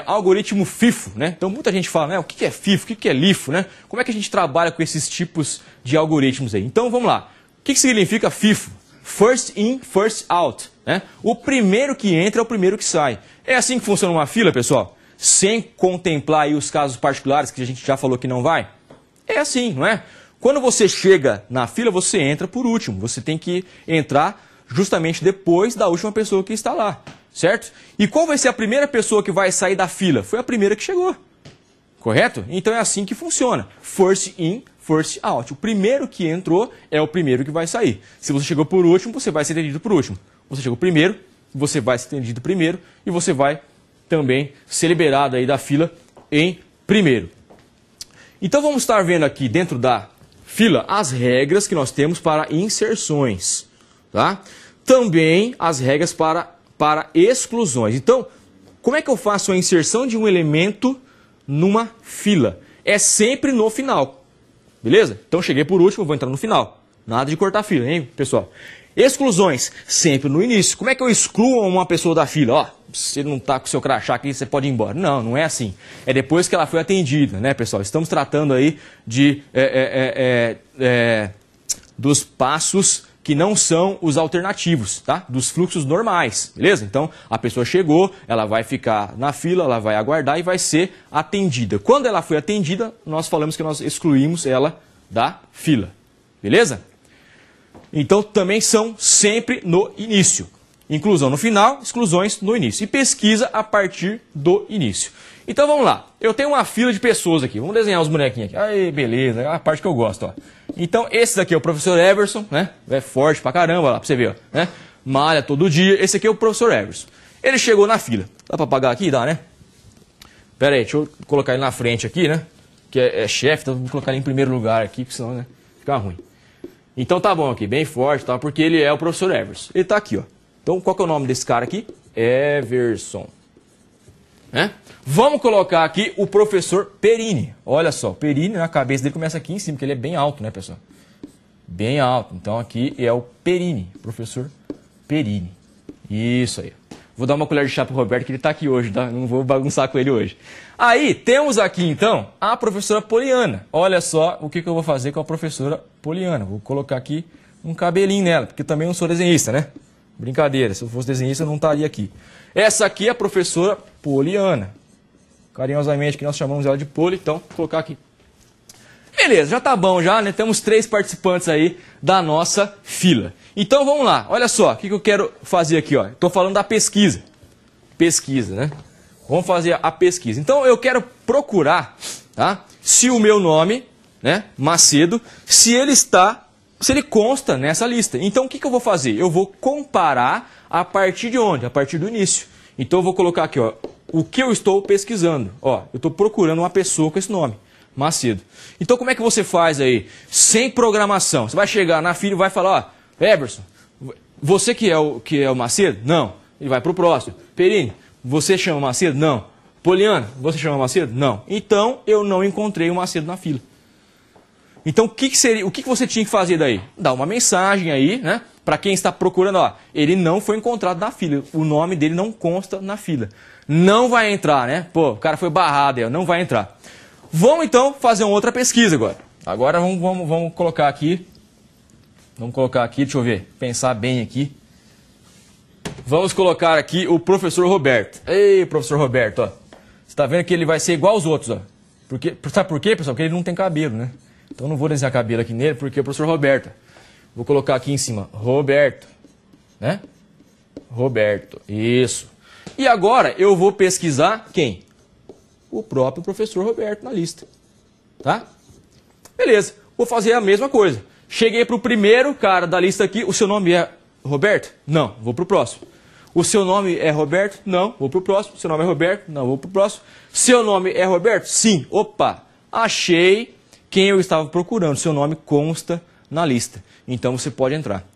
Speaker 1: algoritmo FIFO, né? Então muita gente fala, né? O que é FIFO, o que é LIFO, né? Como é que a gente trabalha com esses tipos de algoritmos aí? Então vamos lá. O que significa FIFO? First in, first out, né? O primeiro que entra é o primeiro que sai. É assim que funciona uma fila, pessoal? Sem contemplar aí os casos particulares que a gente já falou que não vai? É assim, não é? Quando você chega na fila, você entra por último. Você tem que entrar justamente depois da última pessoa que está lá, certo? E qual vai ser a primeira pessoa que vai sair da fila? Foi a primeira que chegou, correto? Então é assim que funciona. First in, first out. O primeiro que entrou é o primeiro que vai sair. Se você chegou por último, você vai ser atendido por último. Você chegou primeiro, você vai ser atendido primeiro e você vai também ser liberado aí da fila em primeiro. Então vamos estar vendo aqui dentro da fila as regras que nós temos para inserções, tá? Também as regras para exclusões. Então, como é que eu faço a inserção de um elemento numa fila? É sempre no final, beleza? Então, cheguei por último, vou entrar no final. Nada de cortar fila, hein, pessoal? Exclusões, sempre no início. Como é que eu excluo uma pessoa da fila? Ó, você não está com o seu crachá aqui, você pode ir embora. Não, não é assim. É depois que ela foi atendida, né, pessoal? Estamos tratando aí de dos passos que não são os alternativos, tá? Dos fluxos normais, beleza? Então, a pessoa chegou, ela vai ficar na fila, ela vai aguardar e vai ser atendida. Quando ela foi atendida, nós falamos que nós excluímos ela da fila, beleza? Então, também são sempre no início. Inclusão no final, exclusões no início. E pesquisa a partir do início. Então, vamos lá. Eu tenho uma fila de pessoas aqui. Vamos desenhar os bonequinhos aqui. Aí, beleza. É a parte que eu gosto, ó. Então, esse daqui é o professor Everson, né? É forte pra caramba, lá, pra você ver, ó. Né? Malha todo dia. Esse aqui é o professor Everson. Ele chegou na fila. Dá pra apagar aqui? Dá, né? Pera aí, deixa eu colocar ele na frente aqui, né? Que é chefe, então vou colocar ele em primeiro lugar aqui, porque senão, né? Fica ruim. Então tá bom aqui, bem forte, tá? Porque ele é o professor Everson. Ele tá aqui, ó. Então qual que é o nome desse cara aqui? Everson. Né? Vamos colocar aqui o professor Perini. Olha só, Perini, a cabeça dele começa aqui em cima, porque ele é bem alto, né, pessoal? Bem alto. Então aqui é o Perini, professor Perini. Isso aí. Vou dar uma colher de chá pro Roberto, que ele tá aqui hoje, tá? Não vou bagunçar com ele hoje. Aí, temos aqui, então, a professora Poliana. Olha só o que eu vou fazer com a professora Poliana. Vou colocar aqui um cabelinho nela, porque eu também não sou desenhista, né? Brincadeira, se eu fosse desenhista eu não estaria aqui. Essa aqui é a professora Poliana. Carinhosamente que nós chamamos ela de Poli, então vou colocar aqui. Beleza, já tá bom já, né? Temos 3 participantes aí da nossa fila. Então vamos lá, olha só, o que eu quero fazer aqui, ó. Estou falando da pesquisa. Pesquisa, né? Vamos fazer a pesquisa. Então eu quero procurar, tá? Se o meu nome, né, Macedo, se ele consta nessa lista. Então o que eu vou fazer? Eu vou comparar a partir de onde? A partir do início. Então eu vou colocar aqui, ó, o que eu estou pesquisando. Ó, eu estou procurando uma pessoa com esse nome, Macedo. Então como é que você faz aí? Sem programação. Você vai chegar na fila e vai falar, ó, Everson, você que é o Macedo? Não. Ele vai para o próximo. Perini, você chama Macedo? Não. Poliana, você chama Macedo? Não. Então eu não encontrei o Macedo na fila. Então o que você tinha que fazer daí? Dar uma mensagem aí, né? Para quem está procurando, ó, ele não foi encontrado na fila. O nome dele não consta na fila. Não vai entrar, né? Pô, o cara foi barrado aí, não vai entrar. Vamos então fazer uma outra pesquisa agora. Agora vamos colocar aqui Vamos colocar aqui, deixa eu ver, pensar bem aqui. Vamos colocar aqui o professor Roberto. Ei, professor Roberto, ó. Você está vendo que ele vai ser igual aos outros, ó. Sabe por quê, pessoal? Porque ele não tem cabelo, né? Então não vou desenhar cabelo aqui nele, porque é o professor Roberto. Vou colocar aqui em cima, Roberto, né? Roberto, isso. E agora eu vou pesquisar quem? O próprio professor Roberto na lista, tá? Beleza, vou fazer a mesma coisa. Cheguei para o primeiro cara da lista aqui, o seu nome é Roberto? Não, vou para o próximo. O seu nome é Roberto? Não, vou para o próximo. Seu nome é Roberto? Não, vou para o próximo. Seu nome é Roberto? Sim, opa, achei quem eu estava procurando. Seu nome consta na lista, então você pode entrar.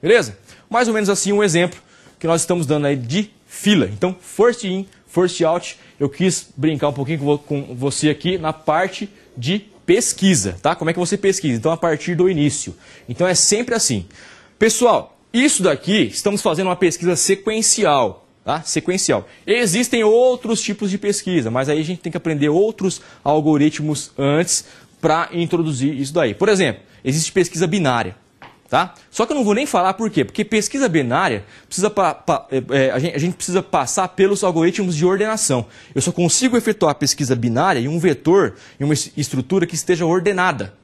Speaker 1: Beleza? Mais ou menos assim um exemplo que nós estamos dando aí de fila. Então, first in, first out. Eu quis brincar um pouquinho com você aqui na parte de pesquisa, tá? Como é que você pesquisa? Então, a partir do início. Então, é sempre assim. Pessoal, isso daqui, estamos fazendo uma pesquisa sequencial, tá? Sequencial. Existem outros tipos de pesquisa, mas aí a gente tem que aprender outros algoritmos antes para introduzir isso daí. Por exemplo, existe pesquisa binária. Tá? Só que eu não vou nem falar por quê, porque pesquisa binária, a gente precisa passar pelos algoritmos de ordenação. Eu só consigo efetuar pesquisa binária em um vetor, em uma estrutura que esteja ordenada.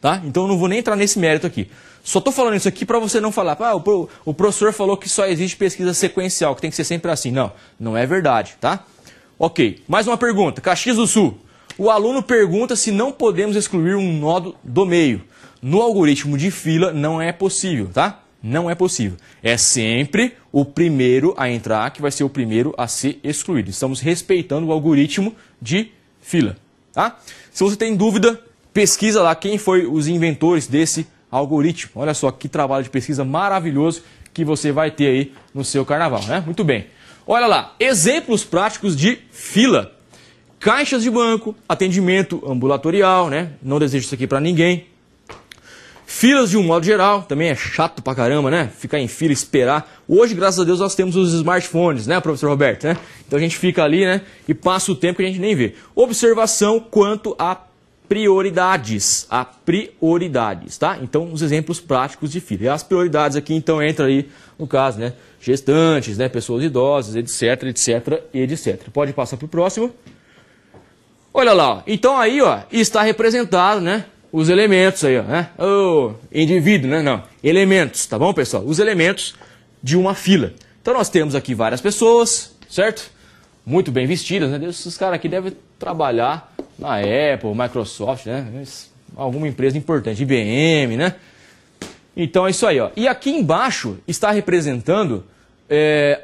Speaker 1: Tá? Então eu não vou nem entrar nesse mérito aqui. Só estou falando isso aqui para você não falar, o professor falou que só existe pesquisa sequencial, que tem que ser sempre assim. Não, não é verdade. Tá? Ok, mais uma pergunta. Caxias do Sul. O aluno pergunta se não podemos excluir um nodo do meio. No algoritmo de fila não é possível, tá? Não é possível. É sempre o primeiro a entrar que vai ser o primeiro a ser excluído. Estamos respeitando o algoritmo de fila, tá? Se você tem dúvida, pesquisa lá quem foi os inventores desse algoritmo. Olha só que trabalho de pesquisa maravilhoso que você vai ter aí no seu carnaval, né? Muito bem. Olha lá, exemplos práticos de fila. Caixas de banco, atendimento ambulatorial, né? Não desejo isso aqui para ninguém. Filas de um modo geral, também é chato pra caramba, né? Ficar em fila, esperar. Hoje, graças a Deus, nós temos os smartphones, né, professor Roberto? Né? Então a gente fica ali, né, e passa o tempo que a gente nem vê. Observação quanto a prioridades. A prioridades, tá? Então, os exemplos práticos de fila. E as prioridades aqui, então, entra aí, no caso, né, gestantes, né, pessoas idosas, etc, etc, etc. Pode passar pro próximo. Olha lá, ó. Então aí, ó, está representado, né? Os elementos aí, ó, né? O indivíduo, né? Não, elementos, tá bom, pessoal? Os elementos de uma fila. Então nós temos aqui várias pessoas, certo? Muito bem vestidas, né? Esses caras aqui devem trabalhar na Apple, Microsoft, né? Alguma empresa importante, IBM, né? Então é isso aí, ó. E aqui embaixo está representando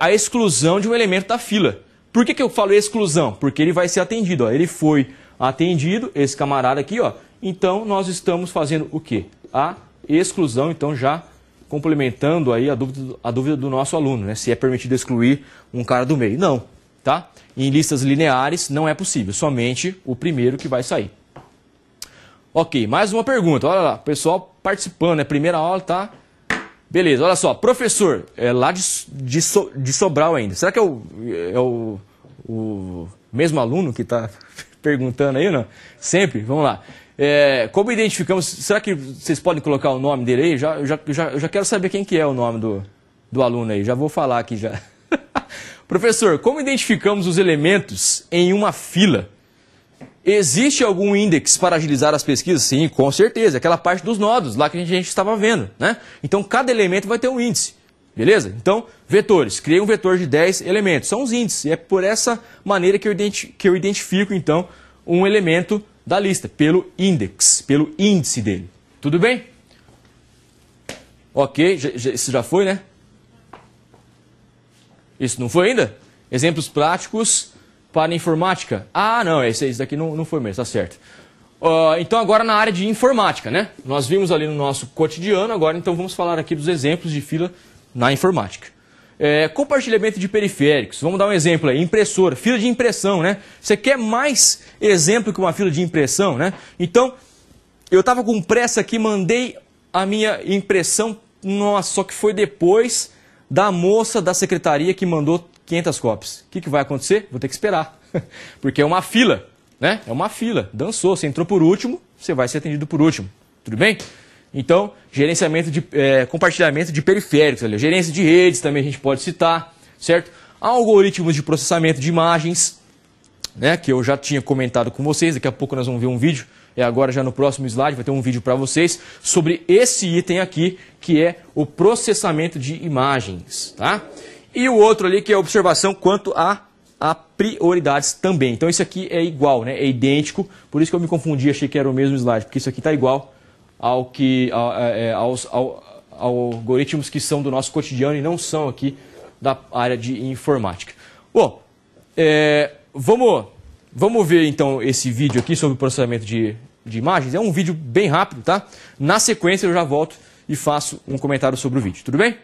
Speaker 1: a exclusão de um elemento da fila. Por que eu falo exclusão? Porque ele vai ser atendido, ó. Ele foi atendido, esse camarada aqui, ó. Então, nós estamos fazendo o quê? A exclusão, então já complementando aí a dúvida do nosso aluno, né? Se é permitido excluir um cara do meio. Não, tá? Em listas lineares não é possível, somente o primeiro que vai sair. Ok, mais uma pergunta, olha lá, pessoal participando, né? Primeira aula, tá? Beleza, olha só, professor, lá de Sobral ainda, será que é o mesmo aluno que está perguntando aí ou não? Sempre, vamos lá. Como identificamos, será que vocês podem colocar o nome dele aí? Eu já quero saber quem que é o nome do aluno aí, já vou falar aqui já. Professor, como identificamos os elementos em uma fila? Existe algum índice para agilizar as pesquisas? Sim, com certeza, aquela parte dos nodos lá que a gente estava vendo, né? Então cada elemento vai ter um índice, beleza? Então, vetores, criei um vetor de 10 elementos, são os índices, e é por essa maneira que eu identifico então um elemento da lista, pelo índice dele. Tudo bem? Ok, isso já foi, né? Isso não foi ainda? Exemplos práticos para informática. Ah, não, esse daqui não foi mesmo, tá certo. Então agora na área de informática, né? Nós vimos ali no nosso cotidiano, agora então vamos falar aqui dos exemplos de fila na informática. Compartilhamento de periféricos, vamos dar um exemplo aí, impressora, fila de impressão, né? Você quer mais exemplo que uma fila de impressão, né? Então, eu estava com pressa aqui, mandei a minha impressão, nossa, só que foi depois da moça da secretaria que mandou 500 cópias. O que vai acontecer? Vou ter que esperar, porque é uma fila, né? É uma fila, dançou, você entrou por último, você vai ser atendido por último, tudo bem? Então, gerenciamento de compartilhamento de periféricos, ali, gerência de redes também a gente pode citar, certo? Algoritmos de processamento de imagens, né, que eu já tinha comentado com vocês, daqui a pouco nós vamos ver um vídeo, agora já no próximo slide vai ter um vídeo para vocês, sobre esse item aqui, que é o processamento de imagens, tá? E o outro ali que é a observação quanto a prioridades também. Então isso aqui é igual, né, é idêntico, por isso que eu me confundi, achei que era o mesmo slide, porque isso aqui está igual aos algoritmos que são do nosso cotidiano e não são aqui da área de informática. Bom, vamos ver então esse vídeo aqui sobre o processamento de imagens. É um vídeo bem rápido, tá? Na sequência eu já volto e faço um comentário sobre o vídeo, tudo bem?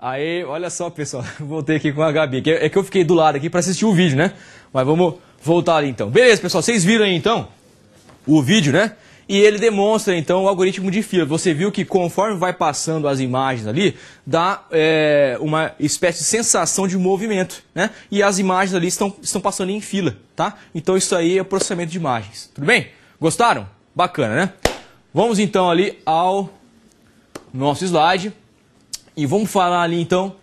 Speaker 1: Aí, olha só, pessoal, voltei aqui com a Gabi. É que eu fiquei do lado aqui para assistir o vídeo, né? Mas vamos voltar ali então. Beleza, pessoal, vocês viram aí então o vídeo, né? E ele demonstra então o algoritmo de fila. Você viu que conforme vai passando as imagens ali, dá uma espécie de sensação de movimento, né? E as imagens ali estão passando em fila, tá? Então isso aí é o processamento de imagens. Tudo bem? Gostaram? Bacana, né? Vamos então ali ao nosso slide. E vamos falar ali então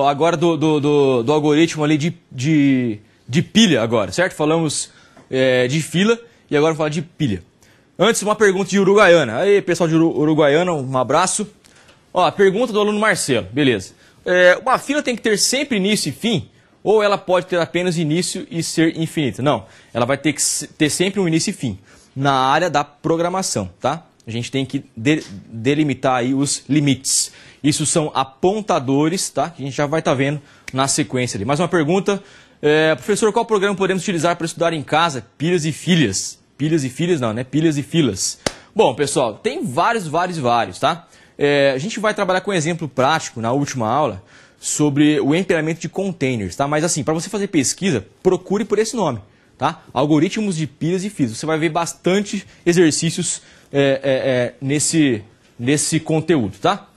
Speaker 1: agora do algoritmo ali de pilha agora, certo? Falamos de fila e agora vamos falar de pilha. Antes, uma pergunta de Uruguaiana. Aí, pessoal de Uruguaiana, um abraço. Ó, pergunta do aluno Marcelo, beleza. Uma fila tem que ter sempre início e fim? Ou ela pode ter apenas início e ser infinita? Não, ela vai ter que ter sempre um início e fim na área da programação, tá? A gente tem que delimitar aí os limites. Isso são apontadores, tá? Que a gente já vai estar vendo na sequência ali. Mais uma pergunta. Professor, qual programa podemos utilizar para estudar em casa? Pilhas e filhas. Pilhas e filhas não, né? Pilhas e filas. Bom, pessoal, tem vários, tá? A gente vai trabalhar com um exemplo prático na última aula sobre o emperamento de containers, tá? Mas assim, para você fazer pesquisa, procure por esse nome, tá? Algoritmos de pilhas e filas. Você vai ver bastante exercícios nesse conteúdo, tá?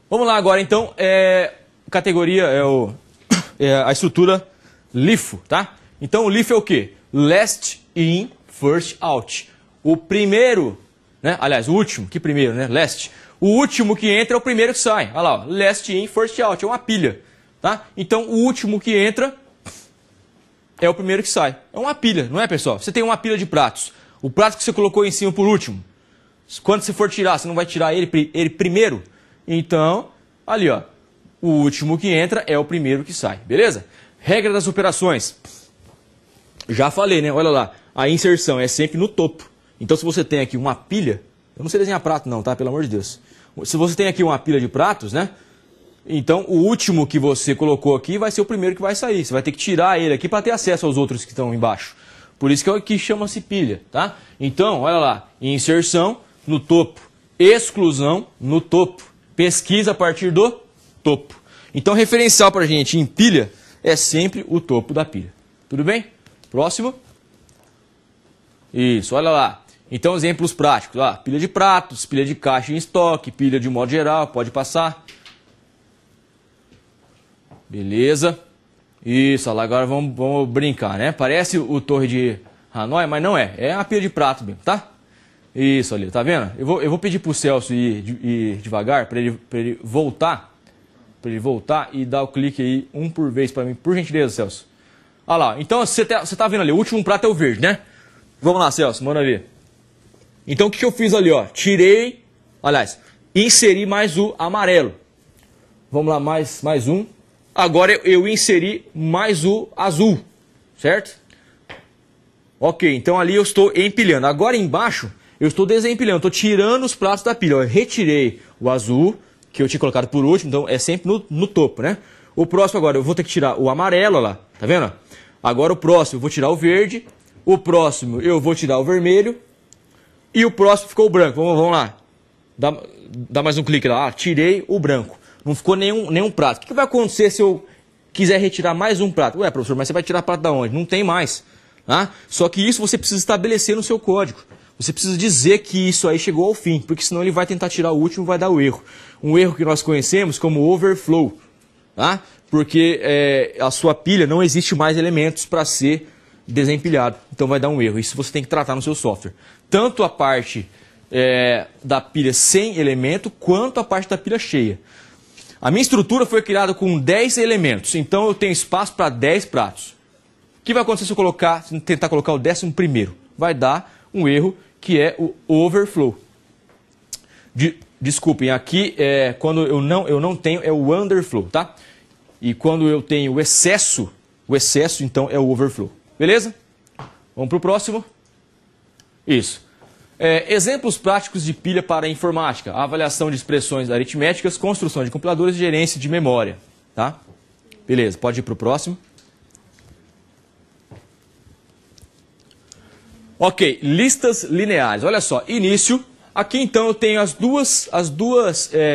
Speaker 1: Vamos lá agora então, categoria a estrutura LIFO, tá? Então o LIFO é o quê? Last in, first out. O primeiro, né? Aliás, o último, que primeiro, né? Last. O último que entra é o primeiro que sai. Olha lá, ó. Last in, first out, é uma pilha, tá? Então o último que entra é o primeiro que sai. É uma pilha, não é, pessoal? Você tem uma pilha de pratos. O prato que você colocou em cima por último, quando você for tirar, você não vai tirar ele primeiro? Então, ali ó, o último que entra é o primeiro que sai, beleza? Regra das operações. Já falei, né? Olha lá, a inserção é sempre no topo. Então se você tem aqui uma pilha, eu não sei desenhar prato não, tá? Pelo amor de Deus. Se você tem aqui uma pilha de pratos, né? Então o último que você colocou aqui vai ser o primeiro que vai sair. Você vai ter que tirar ele aqui para ter acesso aos outros que estão embaixo. Por isso que chama-se pilha, tá? Então, olha lá, inserção no topo, exclusão no topo. Pesquisa a partir do topo. Então, referencial para a gente em pilha é sempre o topo da pilha. Tudo bem? Próximo. Isso, olha lá. Então, exemplos práticos. Pilha de pratos, pilha de caixa em estoque, pilha de modo geral, pode passar. Beleza. Isso, olha lá, agora vamos brincar, né? Parece o Torre de Hanoi, mas não é. É uma pilha de prato mesmo, tá? Isso ali, tá vendo? Eu vou pedir pro Celso ir devagar, para ele voltar. Para ele voltar e dar o clique aí, um por vez para mim, por gentileza, Celso. Olha lá, então você tá vendo ali, o último prato é o verde, né? Vamos lá, Celso, manda ver. Então o que eu fiz ali, ó? Tirei, aliás, inseri mais o amarelo. Vamos lá, mais um. Agora eu inseri mais o azul, certo? Ok, então ali eu estou empilhando. Agora embaixo eu estou desempilhando, estou tirando os pratos da pilha. Eu retirei o azul, que eu tinha colocado por último, então é sempre no topo, né? O próximo agora eu vou ter que tirar o amarelo, olha lá, tá vendo? Agora o próximo eu vou tirar o verde, o próximo eu vou tirar o vermelho e o próximo ficou o branco. Vamos lá, dá mais um clique lá. Ah, tirei o branco. Não ficou nenhum prato. O que vai acontecer se eu quiser retirar mais um prato? Ué, professor, mas você vai tirar prato da onde? Não tem mais. Tá? Só que isso você precisa estabelecer no seu código. Você precisa dizer que isso aí chegou ao fim, porque senão ele vai tentar tirar o último e vai dar o erro. Um erro que nós conhecemos como overflow. Tá? Porque a sua pilha não existe mais elementos para ser desempilhado. Então vai dar um erro. Isso você tem que tratar no seu software. Tanto a parte da pilha sem elemento, quanto a parte da pilha cheia. A minha estrutura foi criada com 10 elementos, então eu tenho espaço para 10 pratos. O que vai acontecer se eu tentar colocar o 11º? Vai dar um erro que é o overflow. Desculpem, aqui quando eu não tenho é o underflow, tá? E quando eu tenho o excesso então é o overflow. Beleza? Vamos para o próximo. Isso. Exemplos práticos de pilha para a informática, avaliação de expressões aritméticas, construção de compiladores e gerência de memória. Tá? Beleza, pode ir para o próximo. Ok, listas lineares. Olha só, início. Aqui então eu tenho as duas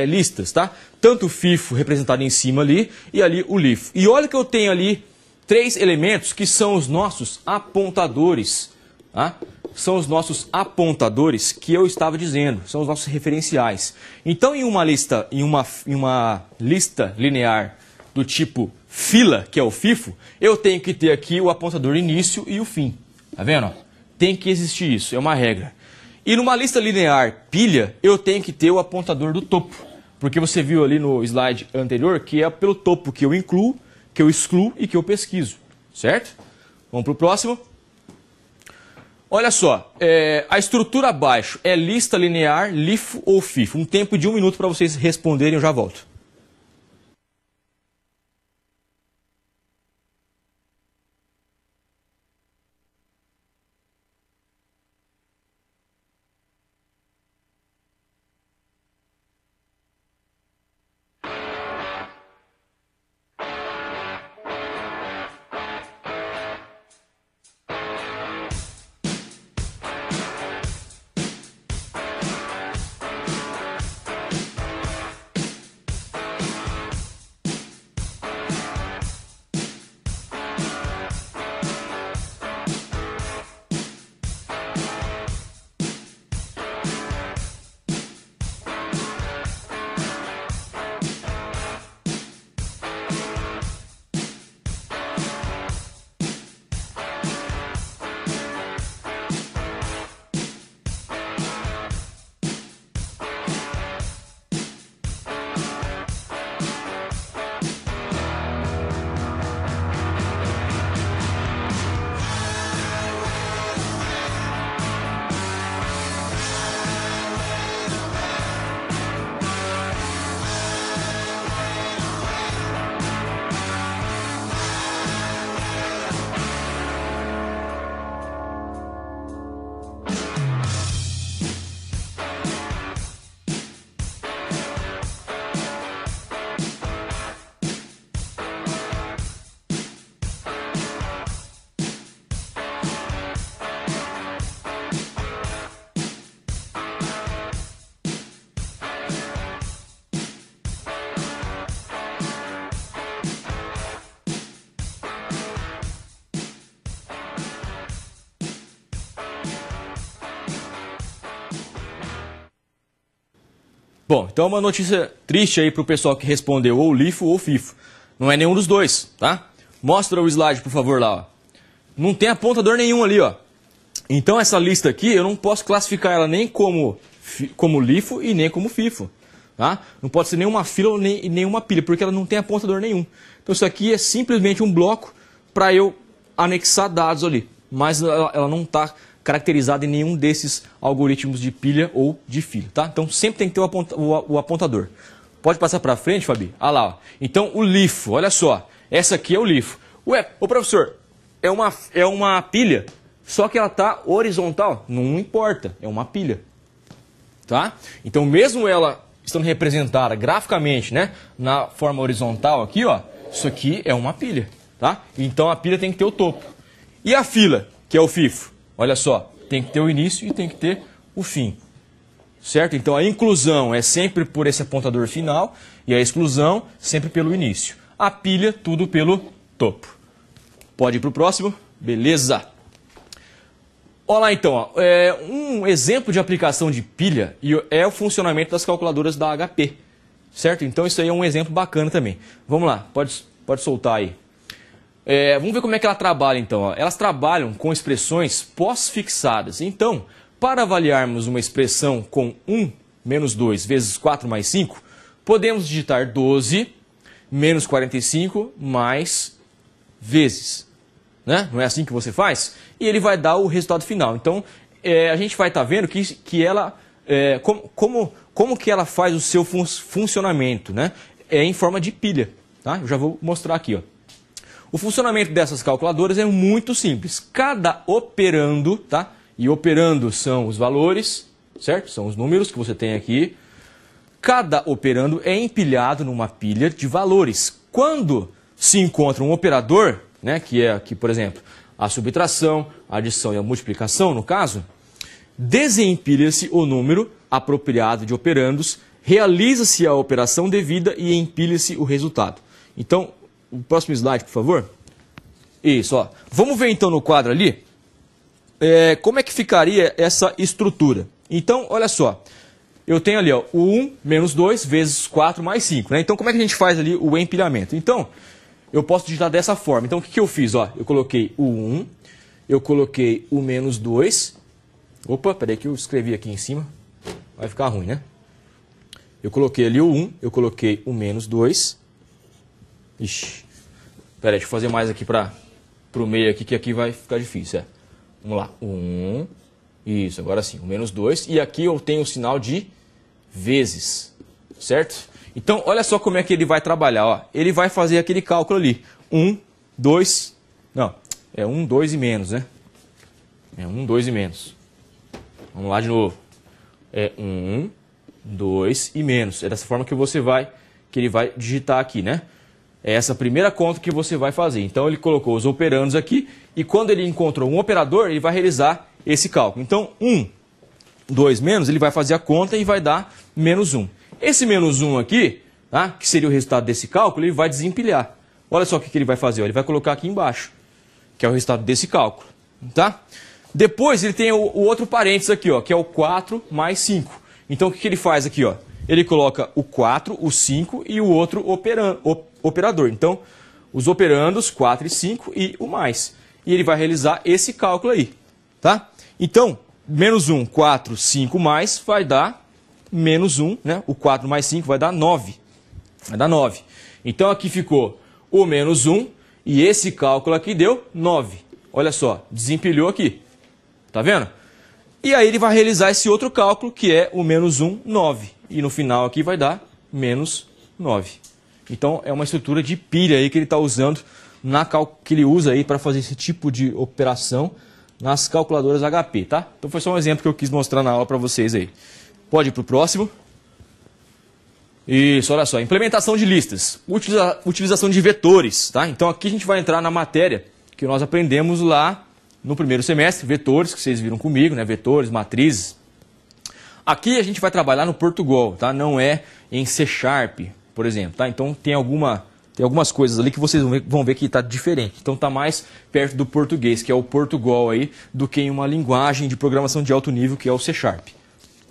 Speaker 1: listas, tá? Tanto o FIFO representado em cima ali e ali o LIFO. E olha que eu tenho ali 3 elementos que são os nossos apontadores, tá? São os nossos apontadores que eu estava dizendo, são os nossos referenciais. Então, em uma lista linear do tipo fila, que é o FIFO, eu tenho que ter aqui o apontador início e o fim. Tá vendo? Tem que existir isso, é uma regra. E numa lista linear pilha, eu tenho que ter o apontador do topo. Porque você viu ali no slide anterior que é pelo topo que eu incluo, que eu excluo e que eu pesquiso. Certo? Vamos para o próximo. Olha só, a estrutura abaixo é lista linear, LIFO ou FIFO. Um tempo de 1 minuto para vocês responderem, eu já volto. Bom, então uma notícia triste aí para o pessoal que respondeu ou LIFO ou FIFO. Não é nenhum dos dois, tá? Mostra o slide, por favor, lá, ó. Não tem apontador nenhum ali, ó. Então essa lista aqui, eu não posso classificar ela nem como LIFO e nem como FIFO. Tá? Não pode ser nenhuma fila nem nenhuma pilha, porque ela não tem apontador nenhum. Então isso aqui é simplesmente um bloco para eu anexar dados ali. Mas ela não está caracterizada em nenhum desses algoritmos de pilha ou de fila. Tá? Então sempre tem que ter o apontador. Pode passar para frente, Fabi? Ah lá, ó. Então o LIFO, olha só. Essa aqui é o LIFO. Ué, ô professor, é uma pilha, só que ela está horizontal. Não importa, é uma pilha. Tá? Então mesmo ela estando representada graficamente, né, na forma horizontal aqui, ó, isso aqui é uma pilha. Tá? Então a pilha tem que ter o topo. E a fila, que é o FIFO? Olha só, tem que ter o início e tem que ter o fim. Certo? Então a inclusão é sempre por esse apontador final e a exclusão sempre pelo início. A pilha, tudo pelo topo. Pode ir para o próximo? Beleza. Olha lá então, ó. Um exemplo de aplicação de pilha é o funcionamento das calculadoras da HP. Certo? Então isso aí é um exemplo bacana também. Vamos lá, pode soltar aí. Vamos ver como é que ela trabalha então. Ó. Elas trabalham com expressões pós-fixadas. Então, para avaliarmos uma expressão com 1 menos 2 vezes 4 mais 5, podemos digitar 12 menos 45 mais vezes. Né? Não é assim que você faz? E ele vai dar o resultado final. Então, a gente vai estar vendo que ela, como que ela faz o seu funcionamento, né? Em forma de pilha. Tá? Eu já vou mostrar aqui. Ó. O funcionamento dessas calculadoras é muito simples. Cada operando, tá? E operando são os valores, certo? São os números que você tem aqui. Cada operando é empilhado numa pilha de valores. Quando se encontra um operador, né, que é aqui, por exemplo, a subtração, a adição e a multiplicação, no caso, desempilha-se o número apropriado de operandos, realiza-se a operação devida e empilha-se o resultado. Então, o próximo slide, por favor. Isso, ó. Vamos ver então no quadro ali como é que ficaria essa estrutura. Então, olha só. Eu tenho ali, ó, o 1 menos 2 vezes 4 mais 5. Né? Então, como é que a gente faz ali o empilhamento? Então, eu posso digitar dessa forma. Então, o que eu fiz? Ó, eu coloquei o 1, eu coloquei o menos 2. Opa, peraí que eu escrevi aqui em cima. Vai ficar ruim, né? Eu coloquei ali o 1, eu coloquei o menos 2. Ixi, peraí, deixa eu fazer mais aqui para o meio aqui, que aqui vai ficar difícil. Vamos lá, 1, isso, agora sim, o menos 2. E aqui eu tenho o sinal de vezes, certo? Então, olha só como é que ele vai trabalhar. Ó. Ele vai fazer aquele cálculo ali. 1, 2, não, é 1, 2 e menos, né? É 1, 2 e menos. Vamos lá de novo. É 1, 2 e menos. É dessa forma que ele vai digitar aqui, né? É essa primeira conta que você vai fazer. Então, ele colocou os operandos aqui e quando ele encontrou um operador, ele vai realizar esse cálculo. Então, 1, 2 menos, ele vai fazer a conta e vai dar menos 1. Esse menos 1 aqui, tá, que seria o resultado desse cálculo, ele vai desempilhar. Olha só o que ele vai fazer. Ó. Ele vai colocar aqui embaixo, que é o resultado desse cálculo. Tá? Depois ele tem o outro parênteses aqui, ó, que é o 4 mais 5. Então o que ele faz aqui? Ó? Ele coloca o 4, o 5 e o outro operador. Então, os operandos, 4 e 5 e o mais. E ele vai realizar esse cálculo aí. Tá? Então, menos 1, 4, 5 mais vai dar menos 1, né? O 4 mais 5 vai dar 9. Vai dar 9. Então aqui ficou o menos 1 e esse cálculo aqui deu 9. Olha só, desempilhou aqui. Tá vendo? E aí ele vai realizar esse outro cálculo que é o menos 1, 9. E no final aqui vai dar menos 9. Então é uma estrutura de pilha aí que ele está usando, que ele usa aí para fazer esse tipo de operação nas calculadoras HP, tá? Então foi só um exemplo que eu quis mostrar na aula para vocês aí. Pode ir para o próximo. Isso, olha só. Implementação de listas. Utilização de vetores, tá? Então aqui a gente vai entrar na matéria que nós aprendemos lá no primeiro semestre. Vetores, que vocês viram comigo, né? Vetores, matrizes. Aqui a gente vai trabalhar no Portugal, tá? Não é em C#, por exemplo, tá? Então tem algumas coisas ali que vocês vão ver que está diferente. Então está mais perto do português, que é o Portugal aí, do que em uma linguagem de programação de alto nível, que é o C#.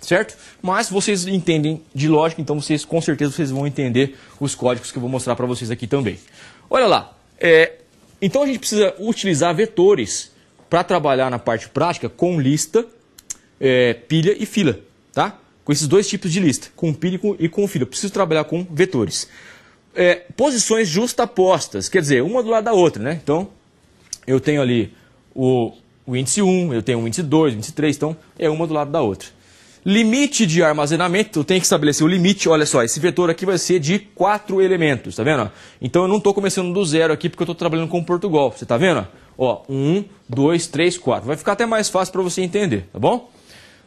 Speaker 1: Certo? Mas vocês entendem de lógica, então com certeza vocês vão entender os códigos que eu vou mostrar para vocês aqui também. Olha lá, Então a gente precisa utilizar vetores para trabalhar na parte prática com lista, pilha e fila, tá? Com esses dois tipos de lista, com pilha e com fila. Eu preciso trabalhar com vetores. Posições justapostas, quer dizer, uma do lado da outra, né? Então, eu tenho ali o índice 1, eu tenho o índice 2, o índice 3, então é uma do lado da outra. Limite de armazenamento, eu tenho que estabelecer o limite, olha só, esse vetor aqui vai ser de 4 elementos, tá vendo? Então eu não estou começando do zero aqui porque eu estou trabalhando com Portugal, você tá vendo? Ó, 1, 2, 3, 4, vai ficar até mais fácil para você entender, tá bom?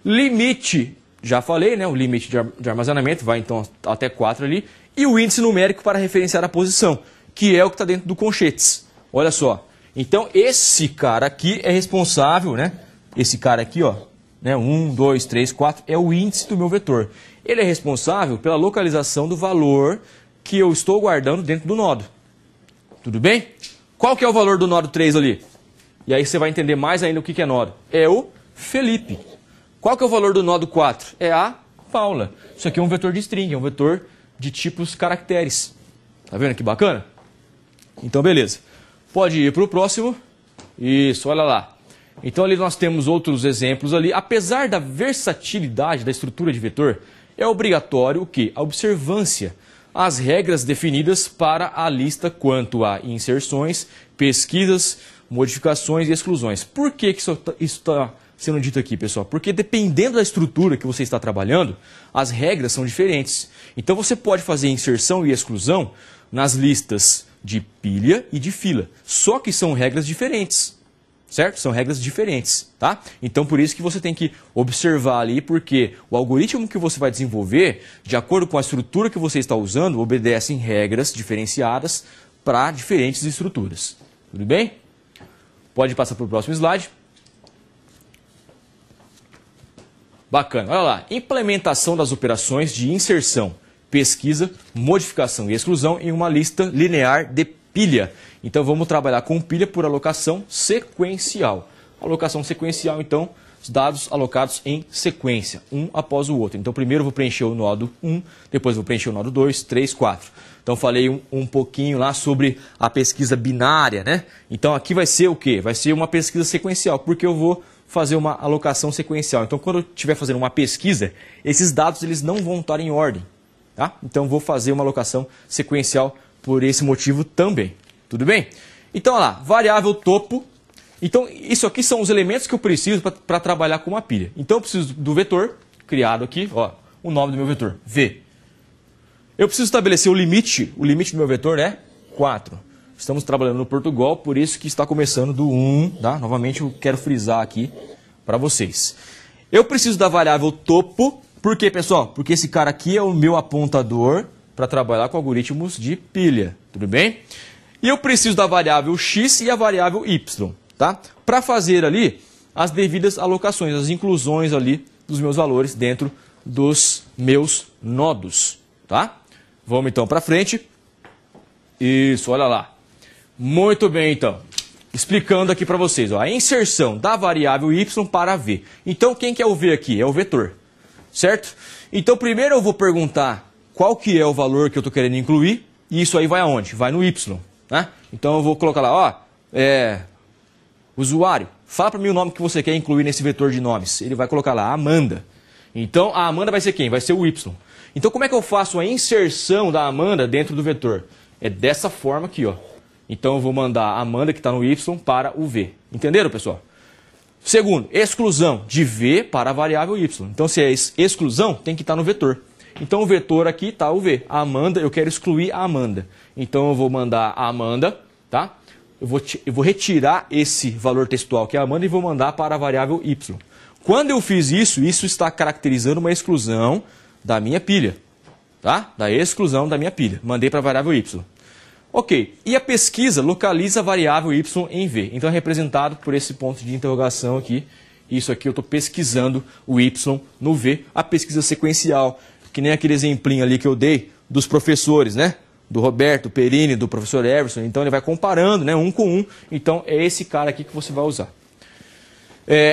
Speaker 1: Limite, já falei, né? O limite de armazenamento vai então até 4 ali, e o índice numérico para referenciar a posição, que é o que está dentro do conchetes, olha só. Então esse cara aqui é responsável, né? Esse cara aqui, ó. 1, 2, 3, 4 é o índice do meu vetor. Ele é responsável pela localização do valor que eu estou guardando dentro do nodo. Tudo bem? Qual que é o valor do nodo 3 ali? E aí você vai entender mais ainda o que é nodo. É o Felipe. Qual que é o valor do nodo 4? É a Paula. Isso aqui é um vetor de string, é um vetor de tipos caracteres. Tá vendo que bacana? Então beleza. Pode ir para o próximo. Isso, olha lá. Então ali nós temos outros exemplos ali. Apesar da versatilidade da estrutura de vetor, é obrigatório o quê? A observância às regras definidas para a lista quanto a inserções, pesquisas, modificações e exclusões. Por que isso está sendo dito aqui, pessoal? Porque dependendo da estrutura que você está trabalhando, as regras são diferentes. Então você pode fazer inserção e exclusão nas listas de pilha e de fila, só que são regras diferentes. Certo? São regras diferentes, tá? Então, por isso que você tem que observar ali, porque o algoritmo que você vai desenvolver, de acordo com a estrutura que você está usando, obedece em regras diferenciadas para diferentes estruturas. Tudo bem? Pode passar para o próximo slide. Bacana. Olha lá. Implementação das operações de inserção, pesquisa, modificação e exclusão em uma lista linear de pilha. Então vamos trabalhar com pilha por alocação sequencial. Alocação sequencial, então, os dados alocados em sequência, um após o outro. Então primeiro eu vou preencher o nodo 1, depois eu vou preencher o nodo 2, 3, 4. Então falei um pouquinho lá sobre a pesquisa binária, né? Então aqui vai ser o quê? Vai ser uma pesquisa sequencial, porque eu vou fazer uma alocação sequencial. Então quando eu estiver fazendo uma pesquisa, esses dados eles não vão estar em ordem, tá? Então vou fazer uma alocação sequencial por esse motivo também. Tudo bem? Então, olha lá, variável topo. Então, isso aqui são os elementos que eu preciso para trabalhar com uma pilha. Então, eu preciso do vetor, criado aqui, ó, o nome do meu vetor, V. Eu preciso estabelecer o limite do meu vetor é 4. Estamos trabalhando no Portugal, por isso que está começando do 1, tá? Novamente, eu quero frisar aqui para vocês. Eu preciso da variável topo, por quê, pessoal? Porque esse cara aqui é o meu apontador para trabalhar com algoritmos de pilha, tudo bem? E eu preciso da variável x e a variável y, tá? Para fazer ali as devidas alocações, as inclusões ali dos meus valores dentro dos meus nodos, tá? Vamos então para frente. Isso, olha lá. Muito bem, então. Explicando aqui para vocês, ó, a inserção da variável y para v. Então, quem que é o v aqui? É o vetor, certo? Então, primeiro eu vou perguntar qual que é o valor que eu estou querendo incluir, e isso aí vai aonde? Vai no y. Né? Então eu vou colocar lá, ó, usuário, fala para mim o nome que você quer incluir nesse vetor de nomes. Ele vai colocar lá, Amanda. Então a Amanda vai ser quem? Vai ser o Y. Então como é que eu faço a inserção da Amanda dentro do vetor? É dessa forma aqui, ó. Então eu vou mandar a Amanda que está no Y para o V. Entenderam, pessoal? Segundo, exclusão de V para a variável Y. Então se é exclusão, tem que estar no vetor. Então o vetor aqui está o V. A Amanda, eu quero excluir a Amanda. Então eu vou mandar a Amanda, tá? Eu vou retirar esse valor textual que é a Amanda e vou mandar para a variável y. Quando eu fiz isso, isso está caracterizando uma exclusão da minha pilha, tá? Da exclusão da minha pilha. Mandei para a variável y. Ok. E a pesquisa localiza a variável y em V. Então é representado por esse ponto de interrogação aqui. Isso aqui eu estou pesquisando o y no V. A pesquisa sequencial, que nem aquele exemplinho ali que eu dei dos professores, né? Do Roberto Perini, do professor Everson. Então ele vai comparando, né, um com um. Então é esse cara aqui que você vai usar.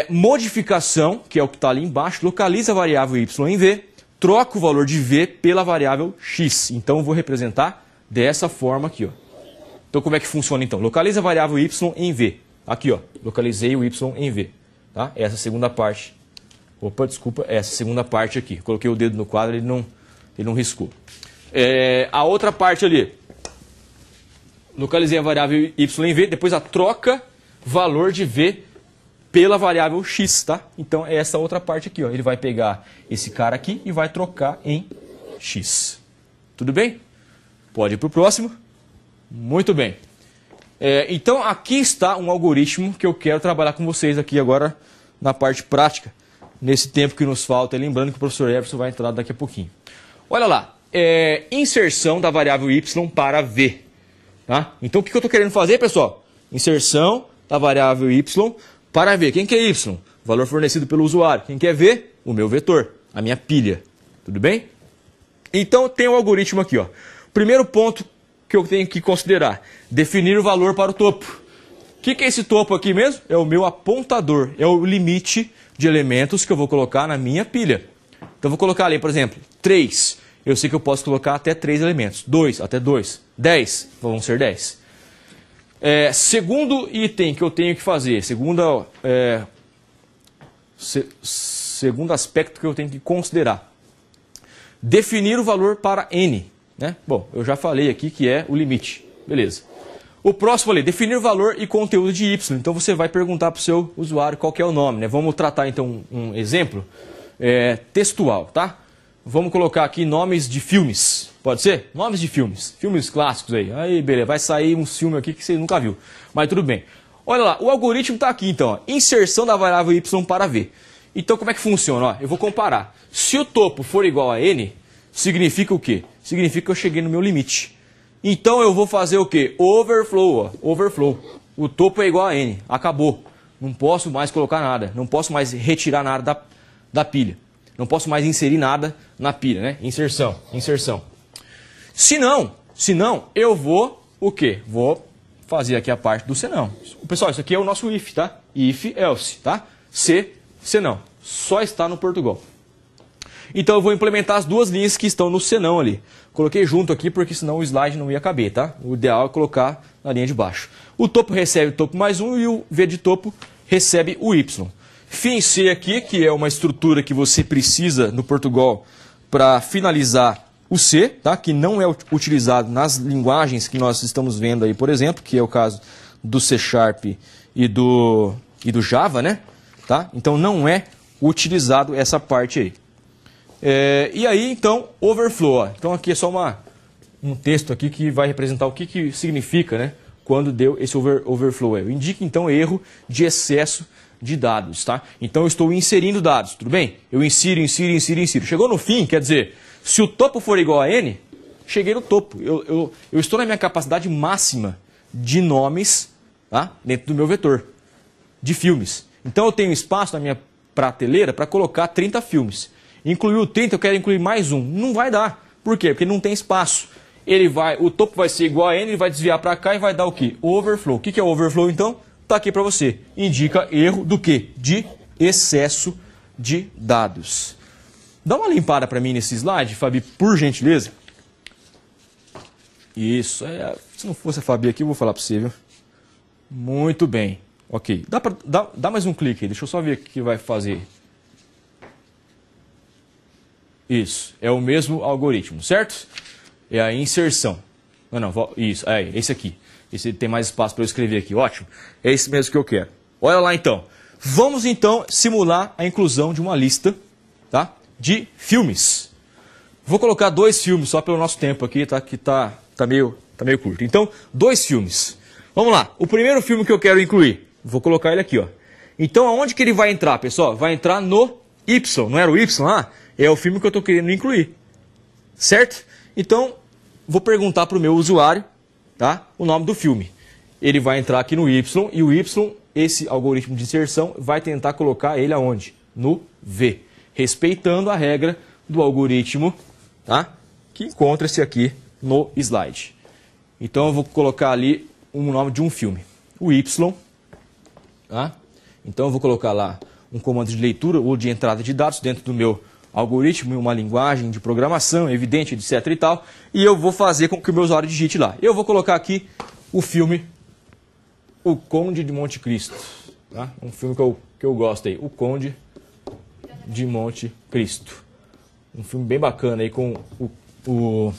Speaker 1: Modificação, que é o que está ali embaixo, localiza a variável y em V, troca o valor de V pela variável x. Então eu vou representar dessa forma aqui, ó. Então como é que funciona então? Localiza a variável y em v. Aqui, ó, localizei o y em v. Tá? Essa segunda parte. Opa, desculpa, essa segunda parte aqui. Coloquei o dedo no quadro, ele não riscou. A outra parte ali. Localizei a variável y em v, depois a troca valor de v pela variável x, tá? Então é essa outra parte aqui, ó. Ele vai pegar esse cara aqui e vai trocar em x. Tudo bem? Pode ir para o próximo. Muito bem. Então aqui está um algoritmo que eu quero trabalhar com vocês aqui agora na parte prática, nesse tempo que nos falta, lembrando que o professor Everson vai entrar daqui a pouquinho. Olha lá, inserção da variável y para v. Tá? Então o que eu estou querendo fazer, pessoal? Inserção da variável y para v. Quem que é y? Valor fornecido pelo usuário. Quem que é v? O meu vetor, a minha pilha. Tudo bem? Então tem um algoritmo aqui, ó. Primeiro ponto que eu tenho que considerar, definir o valor para o topo. O que é esse topo aqui mesmo? É o meu apontador, é o limite de elementos que eu vou colocar na minha pilha. Então eu vou colocar ali, por exemplo, 3. Eu sei que eu posso colocar até 3 elementos. 2, até 2. 10, vão ser 10. Segundo item que eu tenho que fazer, segundo aspecto que eu tenho que considerar, definir o valor para n. Né? Bom, eu já falei aqui que é o limite. Beleza. O próximo ali, definir valor e conteúdo de y. Então você vai perguntar para o seu usuário qual que é o nome. Né? Vamos tratar então um exemplo textual, tá? Vamos colocar aqui nomes de filmes. Pode ser? Nomes de filmes. Filmes clássicos aí. Aí, beleza. Vai sair um filme aqui que você nunca viu. Mas tudo bem. Olha lá, o algoritmo está aqui então. Ó. Inserção da variável y para v. Então como é que funciona? Ó, eu vou comparar. Se o topo for igual a n, significa o quê? Significa que eu cheguei no meu limite. Então eu vou fazer o quê? Overflow. Ó. Overflow. O topo é igual a n. Acabou. Não posso mais colocar nada. Não posso mais retirar nada da pilha. Não posso mais inserir nada na pilha, né? Inserção, inserção. Se não, eu vou o quê? Vou fazer aqui a parte do senão. Pessoal, isso aqui é o nosso if, tá? If, else, tá? Senão. Só está no Portugal. Então eu vou implementar as duas linhas que estão no senão ali. Coloquei junto aqui porque senão o slide não ia caber, tá? O ideal é colocar na linha de baixo. O topo recebe o topo mais 1 e o v de topo recebe o y. Fim C aqui, que é uma estrutura que você precisa no Portugal para finalizar o C, tá? Que não é utilizado nas linguagens que nós estamos vendo aí, por exemplo, que é o caso do C# e do Java, né? Tá? Então não é utilizado essa parte aí. E aí, então, overflow. Ó. Então aqui é só um texto aqui que vai representar o que significa, né? Quando deu esse overflow. Indica, então, erro de excesso de dados, tá? Então eu estou inserindo dados, tudo bem? Eu insiro. Chegou no fim, quer dizer, se o topo for igual a n, cheguei no topo. Eu estou na minha capacidade máxima de nomes, tá? Dentro do meu vetor, de filmes. Então eu tenho espaço na minha prateleira para colocar 30 filmes. Incluiu 30, eu quero incluir mais um. Não vai dar. Por quê? Porque não tem espaço. O topo vai ser igual a n, ele vai desviar para cá e vai dar o quê? Overflow. O que é overflow, então? Está aqui para você. Indica erro do quê? De excesso de dados. Dá uma limpada para mim nesse slide, Fabi, por gentileza. Isso. Se não fosse a Fabi aqui, eu vou falar para você, viu? Muito bem. Ok. Dá mais um clique aí. Deixa eu só ver o que vai fazer. Isso. É o mesmo algoritmo, certo? É a inserção. Isso. Esse aqui. Esse tem mais espaço para eu escrever aqui. Ótimo. É esse mesmo que eu quero. Olha lá então. Vamos então simular a inclusão de uma lista, tá? De filmes. Vou colocar 2 filmes só pelo nosso tempo aqui, tá? Que tá meio curto. Então, 2 filmes. Vamos lá. O primeiro filme que eu quero incluir. Vou colocar ele aqui, ó. Então, aonde que ele vai entrar, pessoal? Vai entrar no Y. Não era o Y lá? É o filme que eu estou querendo incluir. Certo? Então, vou perguntar para o meu usuário, tá? O nome do filme. Ele vai entrar aqui no Y e o Y, esse algoritmo de inserção, vai tentar colocar ele aonde? No V. Respeitando a regra do algoritmo, tá? Que encontra-se aqui no slide. Então eu vou colocar ali o nome de um filme. O Y, tá? Então eu vou colocar lá um comando de leitura ou de entrada de dados dentro do meu algoritmo, uma linguagem de programação, evidente, etc e tal, e eu vou fazer com que o meu usuário digite lá. Eu vou colocar aqui o filme O Conde de Monte Cristo. Tá? Um filme que eu gosto aí, O Conde de Monte Cristo. Um filme bem bacana aí com o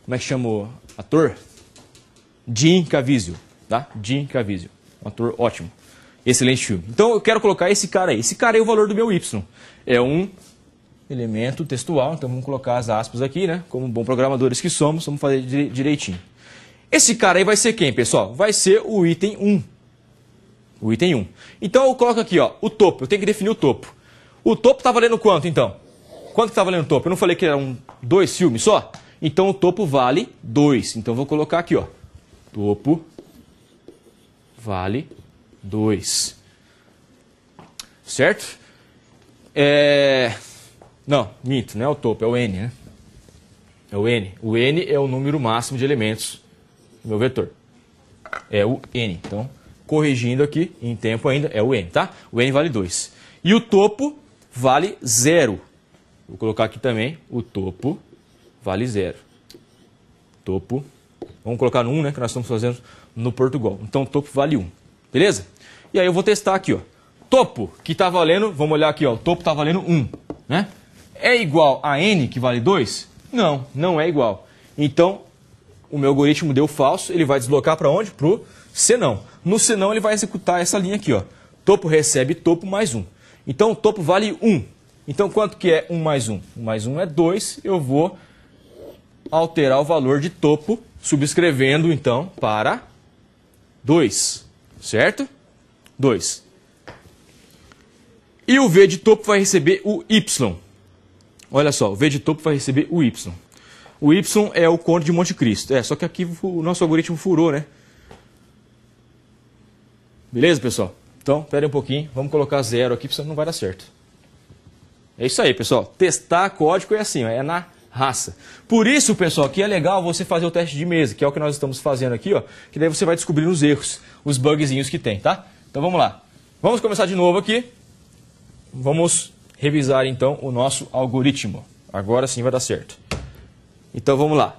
Speaker 1: como é que chama o ator? Jim Caviezel, tá? Jim Caviezel, um ator ótimo. Excelente filme. Então eu quero colocar esse cara aí. Esse cara aí é o valor do meu Y. É um elemento textual, então vamos colocar as aspas aqui, né? Como bons programadores que somos, vamos fazer direitinho. Esse cara aí vai ser quem, pessoal? Vai ser o item 1. O item 1. Então eu coloco aqui, ó, o topo. Eu tenho que definir o topo. O topo está valendo quanto, então? Quanto que está valendo o topo? Eu não falei que eram 2 filmes só? Então o topo vale 2. Então eu vou colocar aqui, ó. Topo vale 2. Certo? Não, minto, não é o topo, é o N, né? É o N. O N é o número máximo de elementos do meu vetor. É o N. Então, corrigindo aqui, em tempo ainda, é o N, tá? O N vale 2. E o topo vale 0. Vou colocar aqui também, o topo vale 0. Topo, vamos colocar no 1, né, que nós estamos fazendo no Portugal. Então, o topo vale 1, beleza? E aí eu vou testar aqui, ó. Topo, que está valendo, vamos olhar aqui, ó, o topo está valendo 1, né? É igual a N, que vale 2? Não, não é igual. Então, o meu algoritmo deu falso, ele vai deslocar para onde? Para o senão. No senão, ele vai executar essa linha aqui, ó. Topo recebe topo mais 1. Então, o topo vale 1. Então, quanto que é 1 mais 1? 1 mais 1 é 2. Eu vou alterar o valor de topo, subscrevendo, então, para 2. Certo? 2. E o V de topo vai receber o Y. Olha só, o V de topo vai receber o Y. O Y é o Conde de Monte Cristo. Só que aqui o nosso algoritmo furou, né? Beleza, pessoal? Então, espera um pouquinho. Vamos colocar 0 aqui, porque senão não vai dar certo. É isso aí, pessoal. Testar código é assim, ó, é na raça. Por isso, pessoal, que é legal você fazer o teste de mesa, que é o que nós estamos fazendo aqui, ó, que daí você vai descobrir os erros, os bugzinhos que tem, tá? Então vamos lá. Vamos começar de novo aqui. Vamos revisar então o nosso algoritmo. Agora sim vai dar certo. Então vamos lá.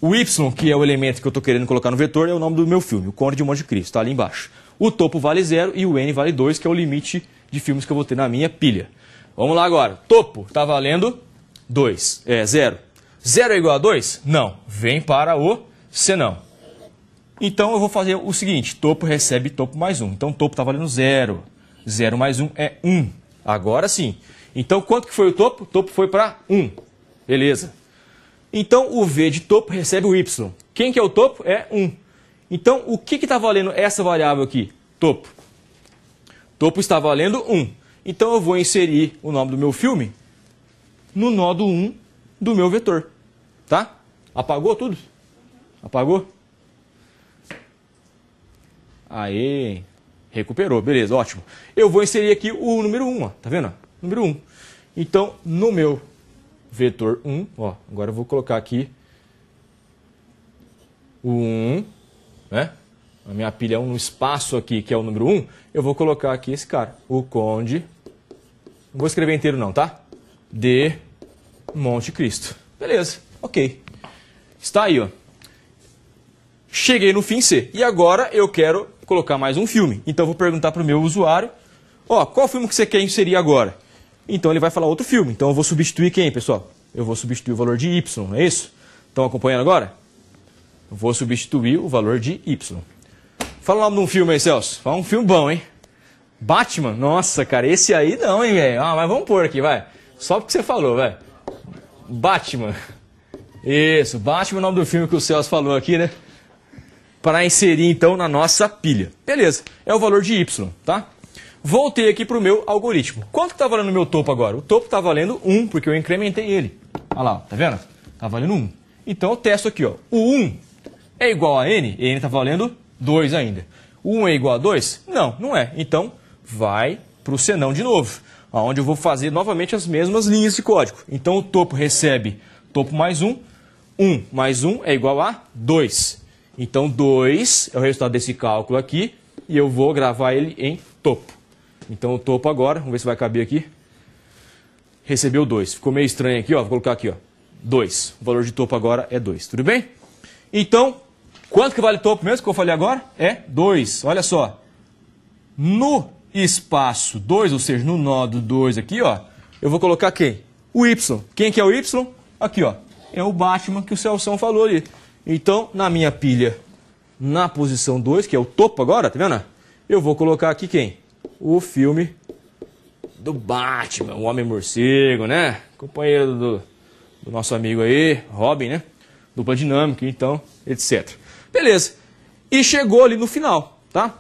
Speaker 1: O Y, que é o elemento que eu estou querendo colocar no vetor, é o nome do meu filme, o Conde de Monte Cristo, está ali embaixo. O topo vale 0 e o N vale 2, que é o limite de filmes que eu vou ter na minha pilha. Vamos lá agora. Topo está valendo 2. 0. 0 é igual a 2? Não. Vem para o senão. Então eu vou fazer o seguinte. Topo recebe topo mais 1. Então topo está valendo 0. 0 mais 1 é 1. Agora sim. Então quanto que foi o topo? Topo foi para 1. Beleza. Então o V de topo recebe o Y. Quem que é o topo? É 1. Então o que está valendo essa variável aqui? Topo. Topo está valendo 1. Então eu vou inserir o nome do meu filme no nodo 1 do meu vetor. Tá? Apagou tudo? Apagou? Aê! Recuperou, beleza, ótimo. Eu vou inserir aqui o número 1, ó, tá vendo? Número 1. Então, no meu vetor 1, ó, agora eu vou colocar aqui o 1, né? A minha pilha é um espaço aqui, que é o número 1, eu vou colocar aqui esse cara, o Conde. Não vou escrever inteiro não, tá? De Monte Cristo. Beleza, ok. Está aí, ó. Cheguei no fim C. E agora eu quero colocar mais um filme. Então eu vou perguntar para o meu usuário, ó, qual filme que você quer inserir agora? Então ele vai falar outro filme. Então eu vou substituir quem, pessoal? Eu vou substituir o valor de Y, não é isso? Estão acompanhando agora? Eu vou substituir o valor de Y. Fala o nome de um filme aí, Celso. Fala um filme bom, hein? Batman? Nossa, cara, esse aí não, hein, velho? Ah, mas vamos pôr aqui, vai. Só porque você falou, vai. Batman. Isso, Batman é o nome do filme que o Celso falou aqui, né? Para inserir, então, na nossa pilha. Beleza, é o valor de Y, tá? Voltei aqui para o meu algoritmo. Quanto que está valendo o meu topo agora? O topo está valendo 1, porque eu incrementei ele. Olha lá, tá vendo? Está valendo 1. Então eu testo aqui, ó. O 1 é igual a N, e N está valendo 2 ainda. O 1 é igual a 2? Não, não é. Então, vai para o senão de novo, onde eu vou fazer novamente as mesmas linhas de código. Então, o topo recebe topo mais 1. 1 mais 1 é igual a 2. Então, 2 é o resultado desse cálculo aqui, e eu vou gravar ele em topo. Então, o topo agora, vamos ver se vai caber aqui, recebeu 2. Ficou meio estranho aqui, ó. Vou colocar aqui, ó, 2. O valor de topo agora é 2. Tudo bem? Então, Quanto que vale o topo mesmo que eu falei agora? É 2. Olha só. No espaço 2, ou seja, no nódo 2 aqui, ó, eu vou colocar quem? O Y. Quem que é o Y? Aqui, ó. É o Batman que o Celção falou ali. Então, na minha pilha, na posição 2, que é o topo agora, tá vendo? Eu vou colocar aqui quem? O filme do Batman, o Homem-Morcego, né? Companheiro do nosso amigo aí, Robin, né? Dupla dinâmica, então, etc. Beleza. E chegou ali no final, tá?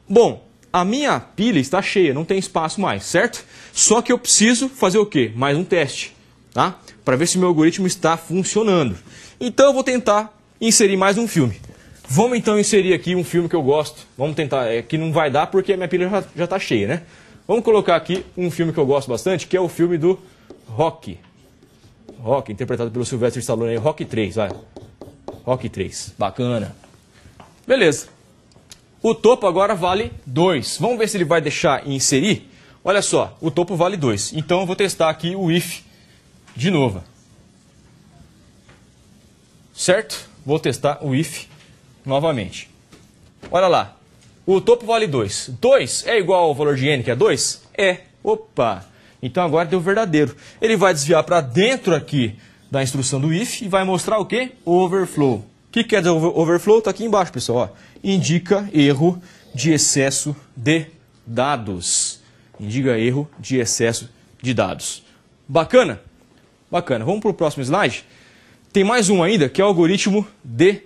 Speaker 1: Bom, a minha pilha está cheia, não tem espaço mais, certo? Só que eu preciso fazer o quê? Mais um teste, tá? Para ver se o meu algoritmo está funcionando. Então eu vou tentar inserir mais um filme. Vamos então inserir aqui um filme que eu gosto. Vamos tentar, que não vai dar porque a minha pilha já está cheia, né? Vamos colocar aqui um filme que eu gosto bastante, que é o filme do Rocky. Rocky, interpretado pelo Sylvester Stallone aí, Rocky 3, vai. Rocky 3, bacana. Beleza. O topo agora vale 2. Vamos ver se ele vai deixar inserir. Olha só, o topo vale 2. Então eu vou testar aqui o if de novo. Certo? Vou testar o if novamente. Olha lá. O topo vale 2. 2 é igual ao valor de n, que é 2? É. Opa! Então agora deu verdadeiro. Ele vai desviar para dentro aqui da instrução do if e vai mostrar o quê? Overflow. O que quer dizer overflow? Está aqui embaixo, pessoal. Ó. Indica erro de excesso de dados. Indica erro de excesso de dados. Bacana? Bacana. Vamos para o próximo slide. Tem mais um ainda, que é o algoritmo de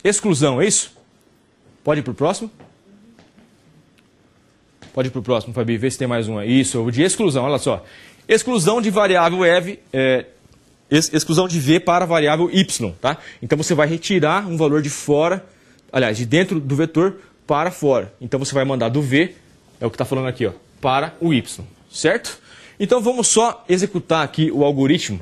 Speaker 1: exclusão, é isso? Pode ir para o próximo? Pode ir para o próximo, Fabi, ver se tem mais um. Isso, o de exclusão, olha só. Exclusão de variável exclusão de V para variável Y, tá? Então você vai retirar um valor de fora, aliás, de dentro do vetor para fora. Então você vai mandar do V, é o que está falando aqui, ó, para o Y, certo? Então vamos só executar aqui o algoritmo,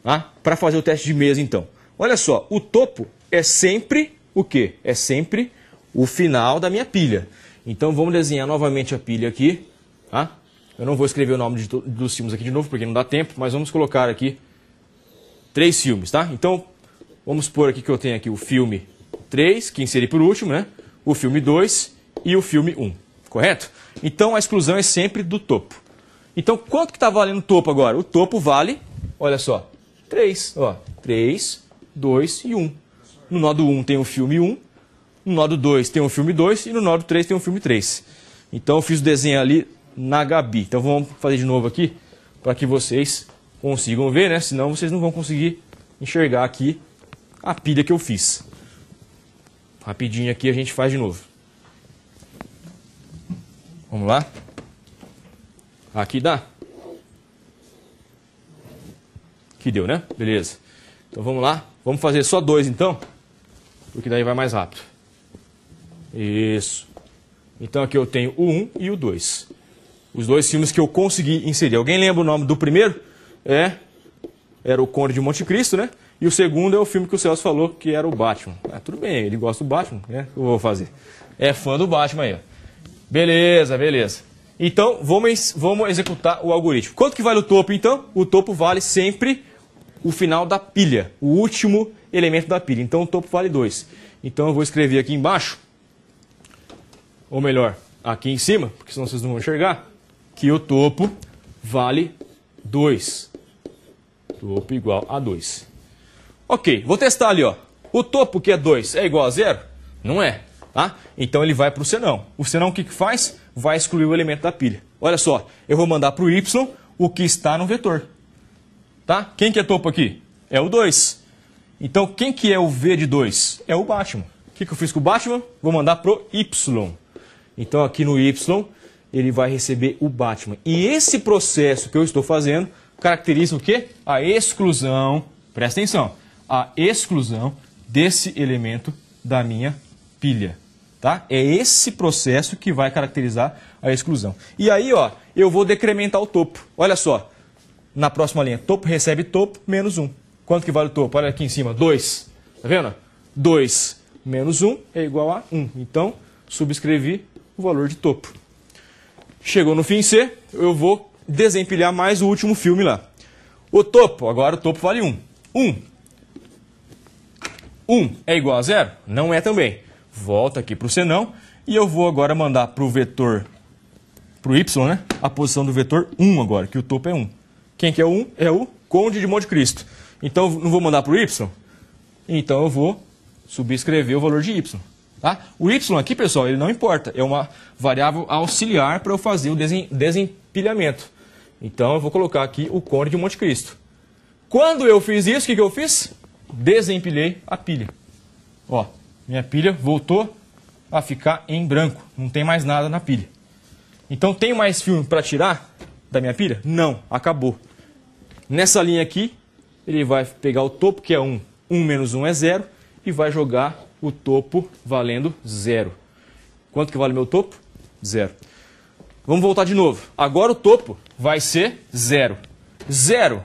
Speaker 1: tá? Para fazer o teste de mesa, então. Olha só, o topo é sempre o quê? É sempre o final da minha pilha. Então vamos desenhar novamente a pilha aqui, tá? Eu não vou escrever o nome dos filmes aqui de novo, porque não dá tempo, mas vamos colocar aqui 3 filmes, tá? Então, vamos pôr aqui que eu tenho aqui o filme 3, que inseri por último, né? O filme 2 e o filme 1, correto? Então, a exclusão é sempre do topo. Então, quanto que está valendo o topo agora? O topo vale, olha só, 3, ó, 3, 2 e 1. No nódo 1 tem o filme 1, no nódo 2 tem o filme 2 e no nódo 3 tem o filme 3. Então, eu fiz o desenho ali na Gabi. Então, vamos fazer de novo aqui, para que vocês consigam ver, né? Senão vocês não vão conseguir enxergar aqui a pilha que eu fiz. Rapidinho aqui a gente faz de novo. Vamos lá? Aqui dá? Aqui deu, né? Beleza. Então vamos lá. Vamos fazer só 2 então, porque daí vai mais rápido. Isso. Então aqui eu tenho o 1 e o 2. Os 2 filmes que eu consegui inserir. Alguém lembra o nome do primeiro? Era o Conde de Monte Cristo, né? E o segundo é o filme que o Celso falou, que era o Batman. Ah, tudo bem, ele gosta do Batman, né? O que eu vou fazer? É fã do Batman aí, ó. Beleza, beleza. Então, vamos executar o algoritmo. Quanto que vale o topo, então? O topo vale sempre o final da pilha, o último elemento da pilha. Então, o topo vale 2. Então, eu vou escrever aqui embaixo, ou melhor, aqui em cima, porque senão vocês não vão enxergar, que o topo vale 2. Topo igual a 2. Ok, vou testar ali, ó. O topo, que é 2, é igual a 0? Não é, tá? Então ele vai para o senão. O senão o que faz? Vai excluir o elemento da pilha. Olha só, eu vou mandar para o Y o que está no vetor. Tá? Quem que é topo aqui? É o 2. Então quem que é o V de 2? É o Batman. O que eu fiz com o Batman? Vou mandar para o Y. Então aqui no Y ele vai receber o Batman. E esse processo que eu estou fazendo caracteriza o quê? A exclusão, presta atenção, a exclusão desse elemento da minha pilha. Tá? É esse processo que vai caracterizar a exclusão. E aí, ó, eu vou decrementar o topo. Olha só, na próxima linha, topo recebe topo menos 1. Quanto que vale o topo? Olha aqui em cima, 2. Tá vendo? 2 menos 1 é igual a 1. Então, subscrevi o valor de topo. Chegou no fim C, eu vou desempilhar mais o último filme lá. O topo, agora o topo vale 1. 1. 1 é igual a 0? Não é também. Volta aqui para o senão e eu vou agora mandar para o vetor, para o y, né? A posição do vetor 1 agora, que o topo é 1. Quem que é o 1? É o cônjuge de Monte Cristo. Então, não vou mandar para o y? Então, eu vou subscrever o valor de y. Tá? O y aqui, pessoal, ele não importa. É uma variável auxiliar para eu fazer o desempilhamento. Então, eu vou colocar aqui o cônjuge de Monte Cristo. Quando eu fiz isso, o que eu fiz? Desempilhei a pilha. Ó, minha pilha voltou a ficar em branco. Não tem mais nada na pilha. Então, tem mais filme para tirar da minha pilha? Não, acabou. Nessa linha aqui, ele vai pegar o topo, que é 1. 1 menos 1 é 0. E vai jogar o topo valendo 0. Quanto que vale meu topo? 0. Vamos voltar de novo. Agora o topo vai ser 0. 0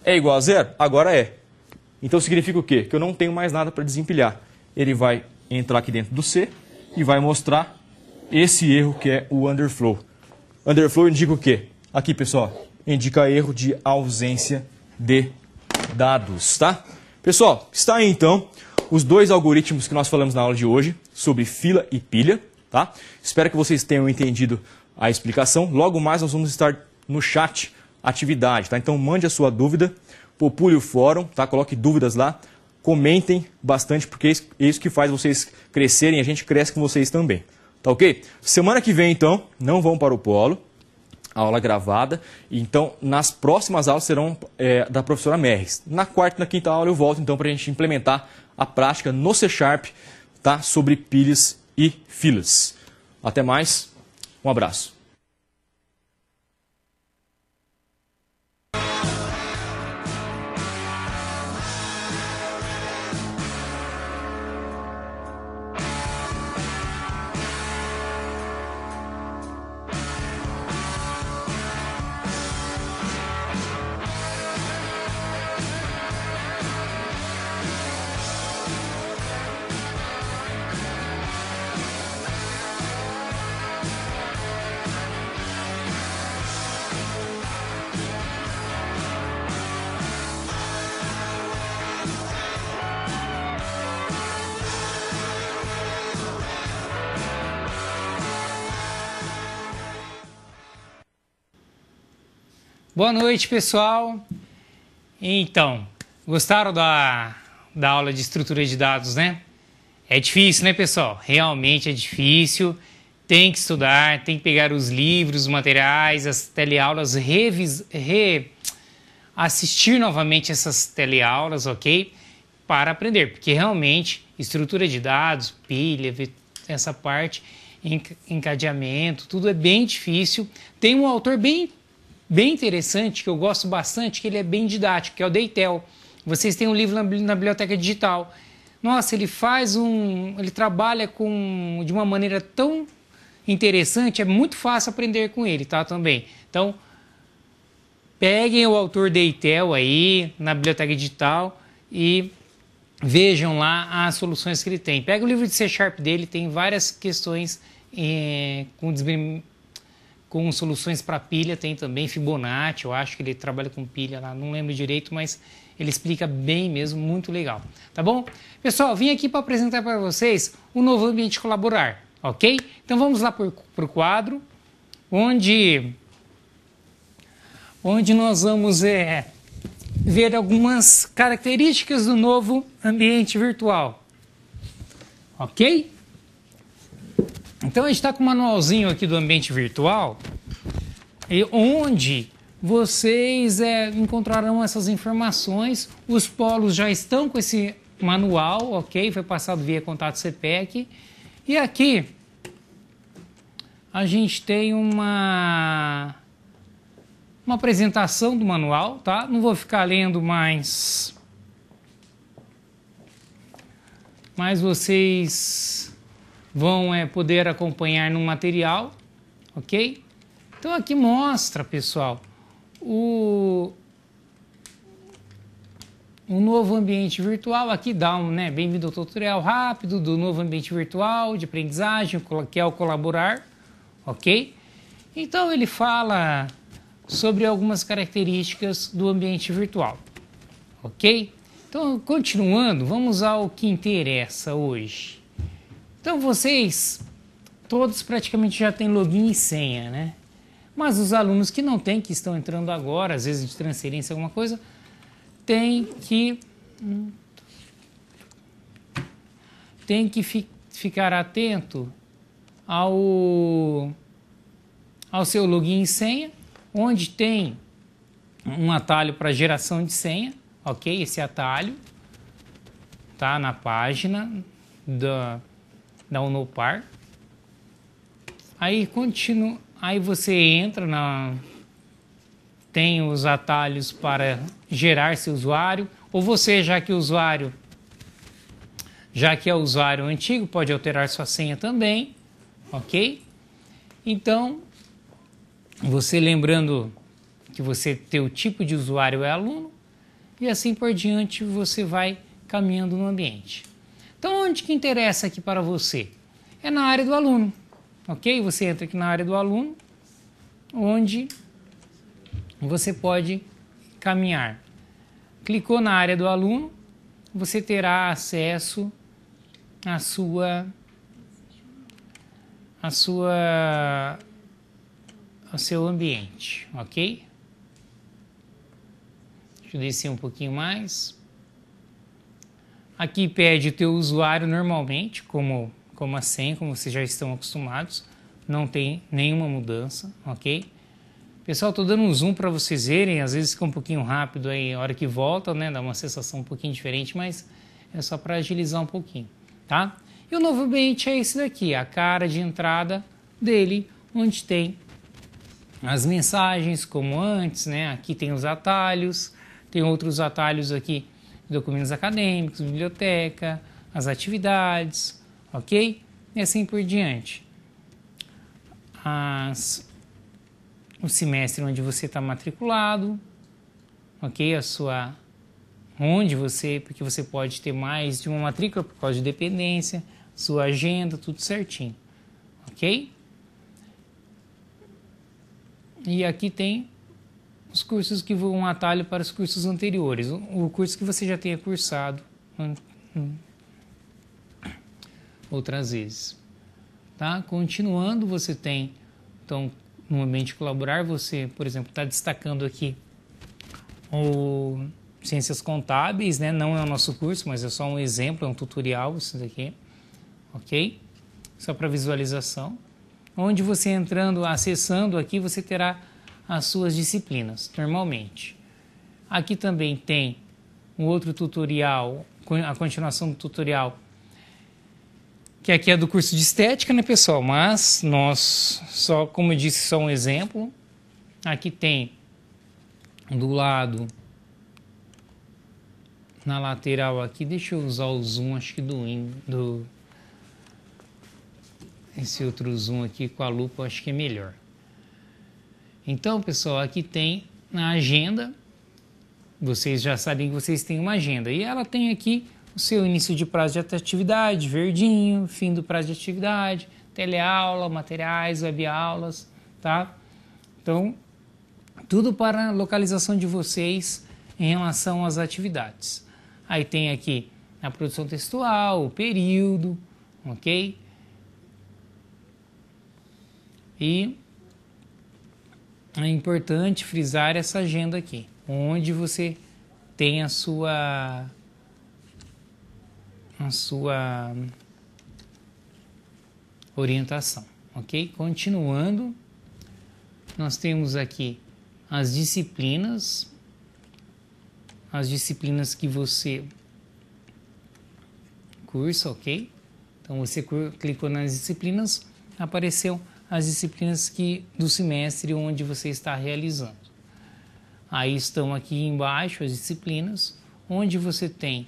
Speaker 1: é igual a 0? Agora é. Então significa o quê? Que eu não tenho mais nada para desempilhar. Ele vai entrar aqui dentro do C e vai mostrar esse erro que é o underflow. Underflow indica o quê? Aqui, pessoal, indica erro de ausência de dados, tá? Pessoal, está aí então os dois algoritmos que nós falamos na aula de hoje sobre fila e pilha, tá? Espero que vocês tenham entendido a explicação. Logo mais nós vamos estar no chat atividade, tá? Então mande a sua dúvida, popule o fórum, tá? Coloque dúvidas lá, comentem bastante, porque é isso que faz vocês crescerem, a gente cresce com vocês também, tá ok? Semana que vem, então, não vão para o polo, aula gravada, então nas próximas aulas serão da professora Merres. Na quarta e na quinta aula eu volto, então, para a gente implementar a prática no C#, tá? Sobre pilhas e filas. Até mais, um abraço.
Speaker 2: Boa noite, pessoal. Então, gostaram da aula de estrutura de dados, né? É difícil, né, pessoal? Realmente é difícil. Tem que estudar, tem que pegar os livros, os materiais, as teleaulas, assistir novamente essas teleaulas, ok? Para aprender, porque realmente estrutura de dados, pilha, essa parte, encadeamento, tudo é bem difícil. Tem um autor bem interessante, que eu gosto bastante, que ele é bem didático, que é o Deitel. Vocês têm um livro na biblioteca digital. Nossa, ele trabalha de uma maneira tão interessante, é muito fácil aprender com ele, tá, também. Então, peguem o autor Deitel aí, na biblioteca digital, e vejam lá as soluções que ele tem. Pega o livro de C# dele, tem várias questões com soluções para pilha, tem também Fibonacci, eu acho que ele trabalha com pilha lá, não lembro direito, mas ele explica bem mesmo, muito legal, tá bom? Pessoal, vim aqui para apresentar para vocês o novo ambiente colaborar, ok? Então vamos lá para o quadro, onde nós vamos ver algumas características do novo ambiente virtual, ok? Então a gente está com um manualzinho aqui do ambiente virtual, onde vocês encontrarão essas informações. Os polos já estão com esse manual, ok? Foi passado via contato CPEC. E aqui a gente tem uma apresentação do manual, tá? Não vou ficar lendo mais, mas vocês vão poder acompanhar no material, ok? Então aqui mostra, pessoal, o novo ambiente virtual. Aqui dá bem-vindo ao tutorial rápido do novo ambiente virtual de aprendizagem, que é o colaborar, ok? Então ele fala sobre algumas características do ambiente virtual, ok? Então, continuando, vamos ao que interessa hoje. Então, vocês todos praticamente já têm login e senha, né? Mas os alunos que não têm, que estão entrando agora, às vezes de transferência, alguma coisa, tem que ficar atento ao seu login e senha, onde tem um atalho para geração de senha, ok? Esse atalho tá na página da Unopar. Aí você entra tem os atalhos para gerar seu usuário, ou você, já que é usuário antigo, pode alterar sua senha também, ok? Então, você lembrando que você teu tipo de usuário é aluno, e assim por diante você vai caminhando no ambiente. Então, onde que interessa aqui para você? É na área do aluno, ok? Você entra aqui na área do aluno, onde você pode caminhar. Clicou na área do aluno, você terá acesso ao seu ambiente, ok? Deixa eu descer um pouquinho mais. Aqui pede o teu usuário normalmente, como a senha, como vocês já estão acostumados. Não tem nenhuma mudança, ok? Pessoal, estou dando um zoom para vocês verem, às vezes fica um pouquinho rápido aí, a hora que volta, né? Dá uma sensação um pouquinho diferente, mas é só para agilizar um pouquinho, tá? E o novo ambiente é esse daqui, a cara de entrada dele, onde tem as mensagens, como antes, né? Aqui tem os atalhos, tem outros atalhos aqui, documentos acadêmicos, biblioteca, as atividades, ok? E assim por diante. O semestre onde você está matriculado, ok? Porque você pode ter mais de uma matrícula por causa de dependência, sua agenda, tudo certinho, ok? E aqui tem os cursos que vão um atalho para os cursos anteriores, o curso que você já tenha cursado outras vezes, tá? Continuando, você tem, então, no ambiente colaborar, você, por exemplo, está destacando aqui o Ciências Contábeis, né? Não é o nosso curso, mas é só um exemplo, é um tutorial isso daqui, ok? Só para visualização. Onde você entrando, acessando aqui, você terá as suas disciplinas, normalmente. Aqui também tem um outro tutorial, a continuação do tutorial, que aqui é do curso de estética, né, pessoal? Mas nós, só como eu disse, só um exemplo. Aqui tem do lado, na lateral aqui, deixa eu usar o zoom, acho que esse outro zoom aqui com a lupa, acho que é melhor. Então, pessoal, aqui tem na agenda, vocês já sabem que vocês têm uma agenda, e ela tem aqui o seu início de prazo de atividade, verdinho, fim do prazo de atividade, teleaula, materiais, webaulas, tá? Então, tudo para a localização de vocês em relação às atividades. Aí tem aqui a produção textual, o período, ok? E é importante frisar essa agenda aqui, onde você tem a sua orientação, ok? Continuando, nós temos aqui as disciplinas que você cursa, ok? Então você clicou nas disciplinas, apareceu as disciplinas do semestre onde você está realizando. Aí estão aqui embaixo as disciplinas, onde você tem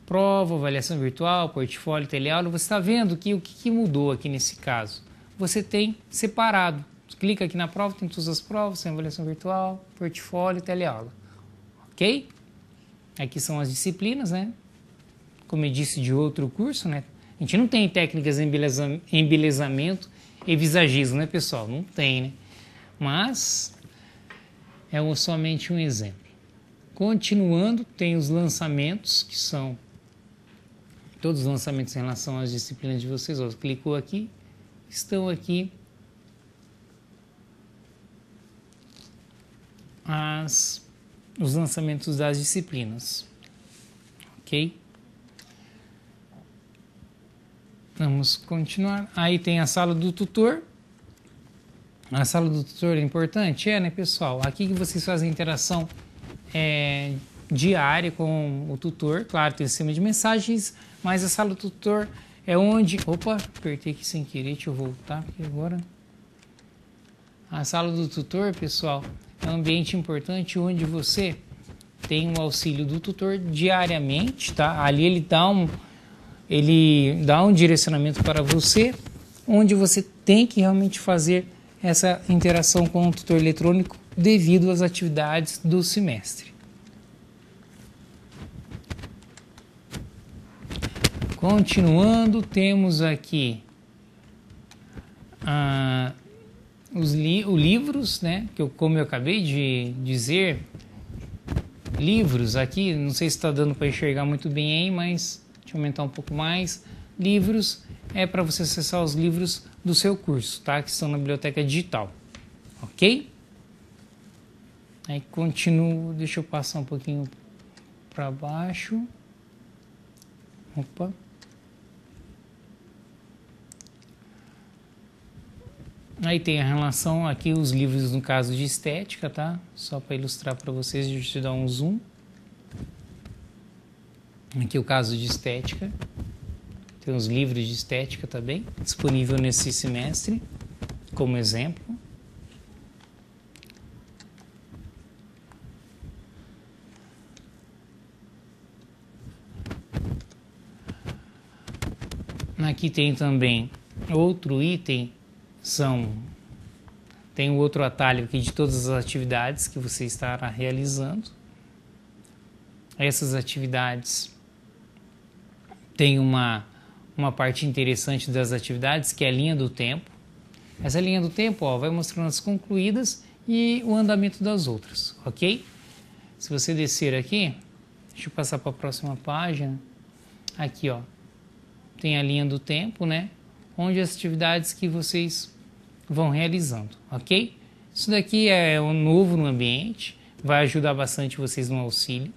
Speaker 2: prova, avaliação virtual, portfólio, teleaula. Você está vendo que o que mudou aqui nesse caso? Você tem separado. Clica aqui na prova, tem todas as provas, tem avaliação virtual, portfólio, teleaula. Ok? Aqui são as disciplinas, né? Como eu disse, de outro curso, né? A gente não tem técnicas em embelezamento e visagismo, né, pessoal? Não tem, né? Mas é somente um exemplo. Continuando, tem os lançamentos, que são todos os lançamentos em relação às disciplinas de vocês. Ó, clicou aqui, estão aqui os lançamentos das disciplinas, ok? Vamos continuar. Aí tem a sala do tutor. A sala do tutor é importante? É, né, pessoal? Aqui que vocês fazem interação diária com o tutor. Claro, tem o sistema de mensagens, mas a sala do tutor é onde... Opa, apertei aqui sem querer, deixa eu voltar aqui agora. A sala do tutor, pessoal, é um ambiente importante onde você tem o auxílio do tutor diariamente, tá? Ali ele dá um direcionamento para você, onde você tem que realmente fazer essa interação com o tutor eletrônico devido às atividades do semestre. Continuando, temos aqui os livros, né? Como eu acabei de dizer, livros aqui, não sei se está dando para enxergar muito bem aí, mas deixa eu aumentar um pouco mais. Livros é para você acessar os livros do seu curso, tá? Que estão na biblioteca digital, ok? Aí continuo, deixa eu passar um pouquinho para baixo. Opa. Aí tem a relação aqui, os livros no caso de estética, tá? Só para ilustrar para vocês, deixa eu dar um zoom. Aqui o caso de estética. Tem os livros de estética também, disponível nesse semestre, como exemplo. Aqui tem também outro item, tem um outro atalho aqui de todas as atividades que você estará realizando. Essas atividades tem uma parte interessante das atividades, que é a linha do tempo. Essa linha do tempo, ó, vai mostrando as concluídas e o andamento das outras, ok? Se você descer aqui, deixa eu passar para a próxima página. Aqui, ó, tem a linha do tempo, né? Onde as atividades que vocês vão realizando, ok? Isso daqui é um novo no ambiente, vai ajudar bastante vocês no auxílio,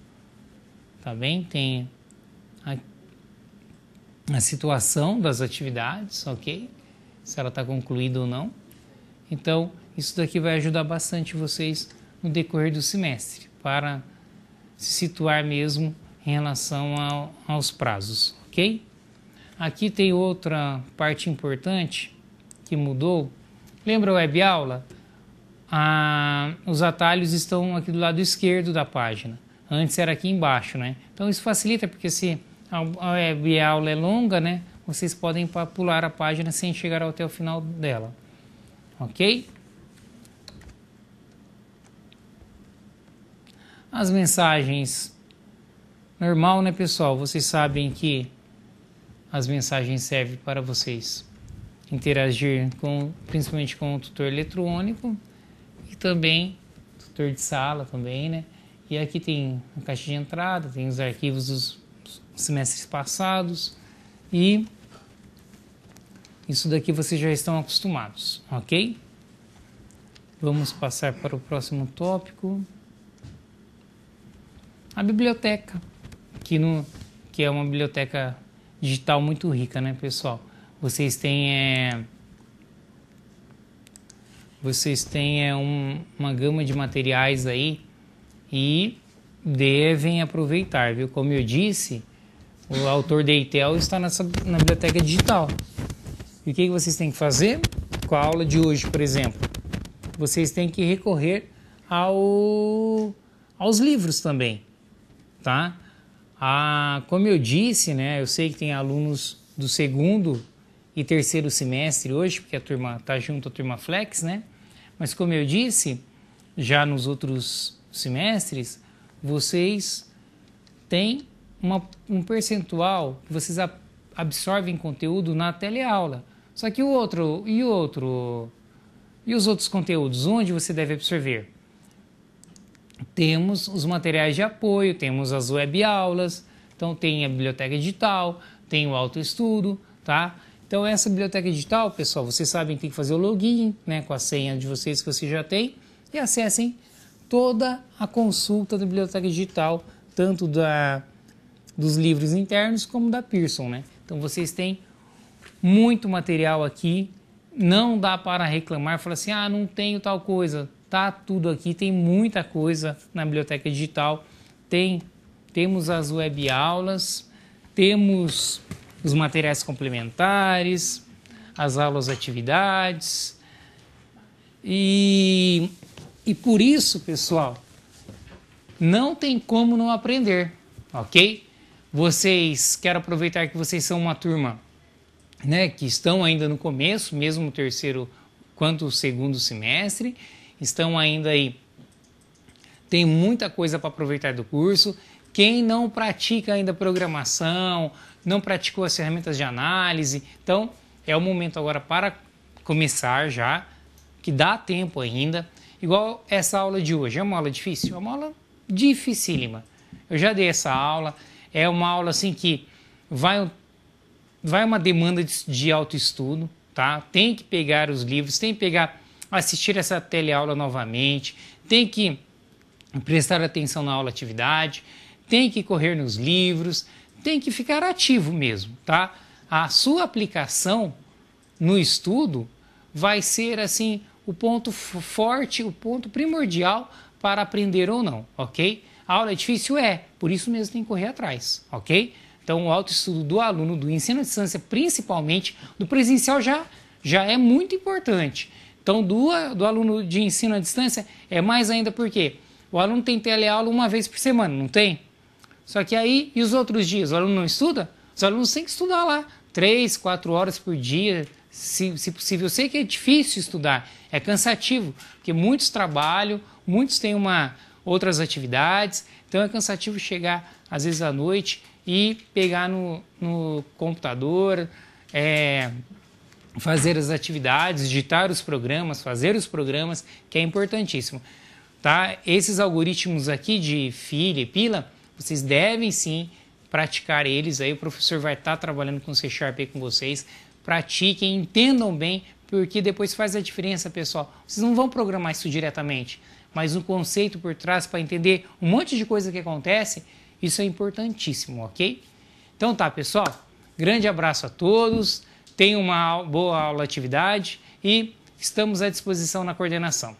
Speaker 2: tá bem? Tem a situação das atividades, ok? Se ela está concluída ou não. Então, isso daqui vai ajudar bastante vocês no decorrer do semestre, para se situar mesmo em relação aos prazos, ok? Aqui tem outra parte importante que mudou. Lembra a web aula? Os atalhos estão aqui do lado esquerdo da página. Antes era aqui embaixo, né? Então isso facilita, porque se a web aula é longa, né? Vocês podem pular a página sem chegar até o final dela. Ok? As mensagens. Normal, né, pessoal? Vocês sabem que as mensagens servem para vocês interagir principalmente com o tutor eletrônico e também tutor de sala também, né? E aqui tem a caixa de entrada, tem os arquivos dos semestres passados e isso daqui vocês já estão acostumados, ok? Vamos passar para o próximo tópico. A biblioteca, que é uma biblioteca digital muito rica, né, pessoal? Vocês têm uma gama de materiais aí e devem aproveitar, viu? Como eu disse, o autor de Eitel está na biblioteca digital. E o que vocês têm que fazer? Com a aula de hoje, por exemplo, vocês têm que recorrer aos livros também, tá? Como eu disse, né, eu sei que tem alunos do segundo e terceiro semestre hoje, porque a turma está junto à turma Flex, né? Mas como eu disse, já nos outros semestres, vocês têm um percentual que vocês absorvem conteúdo na teleaula. Só que e os outros conteúdos, onde você deve absorver? temos os materiais de apoio, temos as web aulas, então tem a biblioteca digital, tem o autoestudo, tá? Então essa biblioteca digital, pessoal, vocês sabem que tem que fazer o login, né, com a senha de vocês que vocês já têm, e acessem toda a consulta da biblioteca digital, tanto dos livros internos como da Pearson, né? Então vocês têm muito material aqui, não dá para reclamar, falar assim, não tenho tal coisa, tá tudo aqui, tem muita coisa na biblioteca digital, temos as web aulas, temos os materiais complementares, as aulas atividades, e por isso, pessoal, não tem como não aprender, ok? Quero aproveitar que vocês são uma turma, né, que estão ainda no começo, mesmo o terceiro quanto o segundo semestre, estão ainda aí, tem muita coisa para aproveitar do curso. Quem não pratica ainda programação, não praticou as ferramentas de análise, então é o momento agora para começar já, que dá tempo ainda. Igual essa aula de hoje, é uma aula difícil? É uma aula dificílima. Eu já dei essa aula, é uma aula assim que vai uma demanda de autoestudo, tá? Tem que pegar os livros, tem que assistir essa teleaula novamente, tem que prestar atenção na aula atividade, tem que correr nos livros, tem que ficar ativo mesmo, tá? A sua aplicação no estudo vai ser assim o ponto forte, o ponto primordial para aprender ou não, ok? A aula é difícil? Por isso mesmo tem que correr atrás, ok? Então o autoestudo do aluno do ensino à distância, principalmente do presencial, já é muito importante. Então do aluno de ensino à distância é mais ainda porque o aluno tem teleaula uma vez por semana, não tem? Só que aí, e os outros dias? O aluno não estuda? Os alunos têm que estudar lá 3, 4 horas por dia, se possível. Eu sei que é difícil estudar, é cansativo, porque muitos trabalham, muitos têm outras atividades, então é cansativo chegar às vezes à noite e pegar no computador, fazer as atividades, digitar os programas, fazer os programas, que é importantíssimo. Tá? Esses algoritmos aqui de filha e pila, vocês devem sim praticar eles, aí o professor vai estar trabalhando com C# aí com vocês, pratiquem, entendam bem, porque depois faz a diferença, pessoal. Vocês não vão programar isso diretamente, mas o conceito por trás para entender um monte de coisa que acontece, isso é importantíssimo, ok? Então tá, pessoal, grande abraço a todos, tenham uma boa aula atividade e estamos à disposição na coordenação.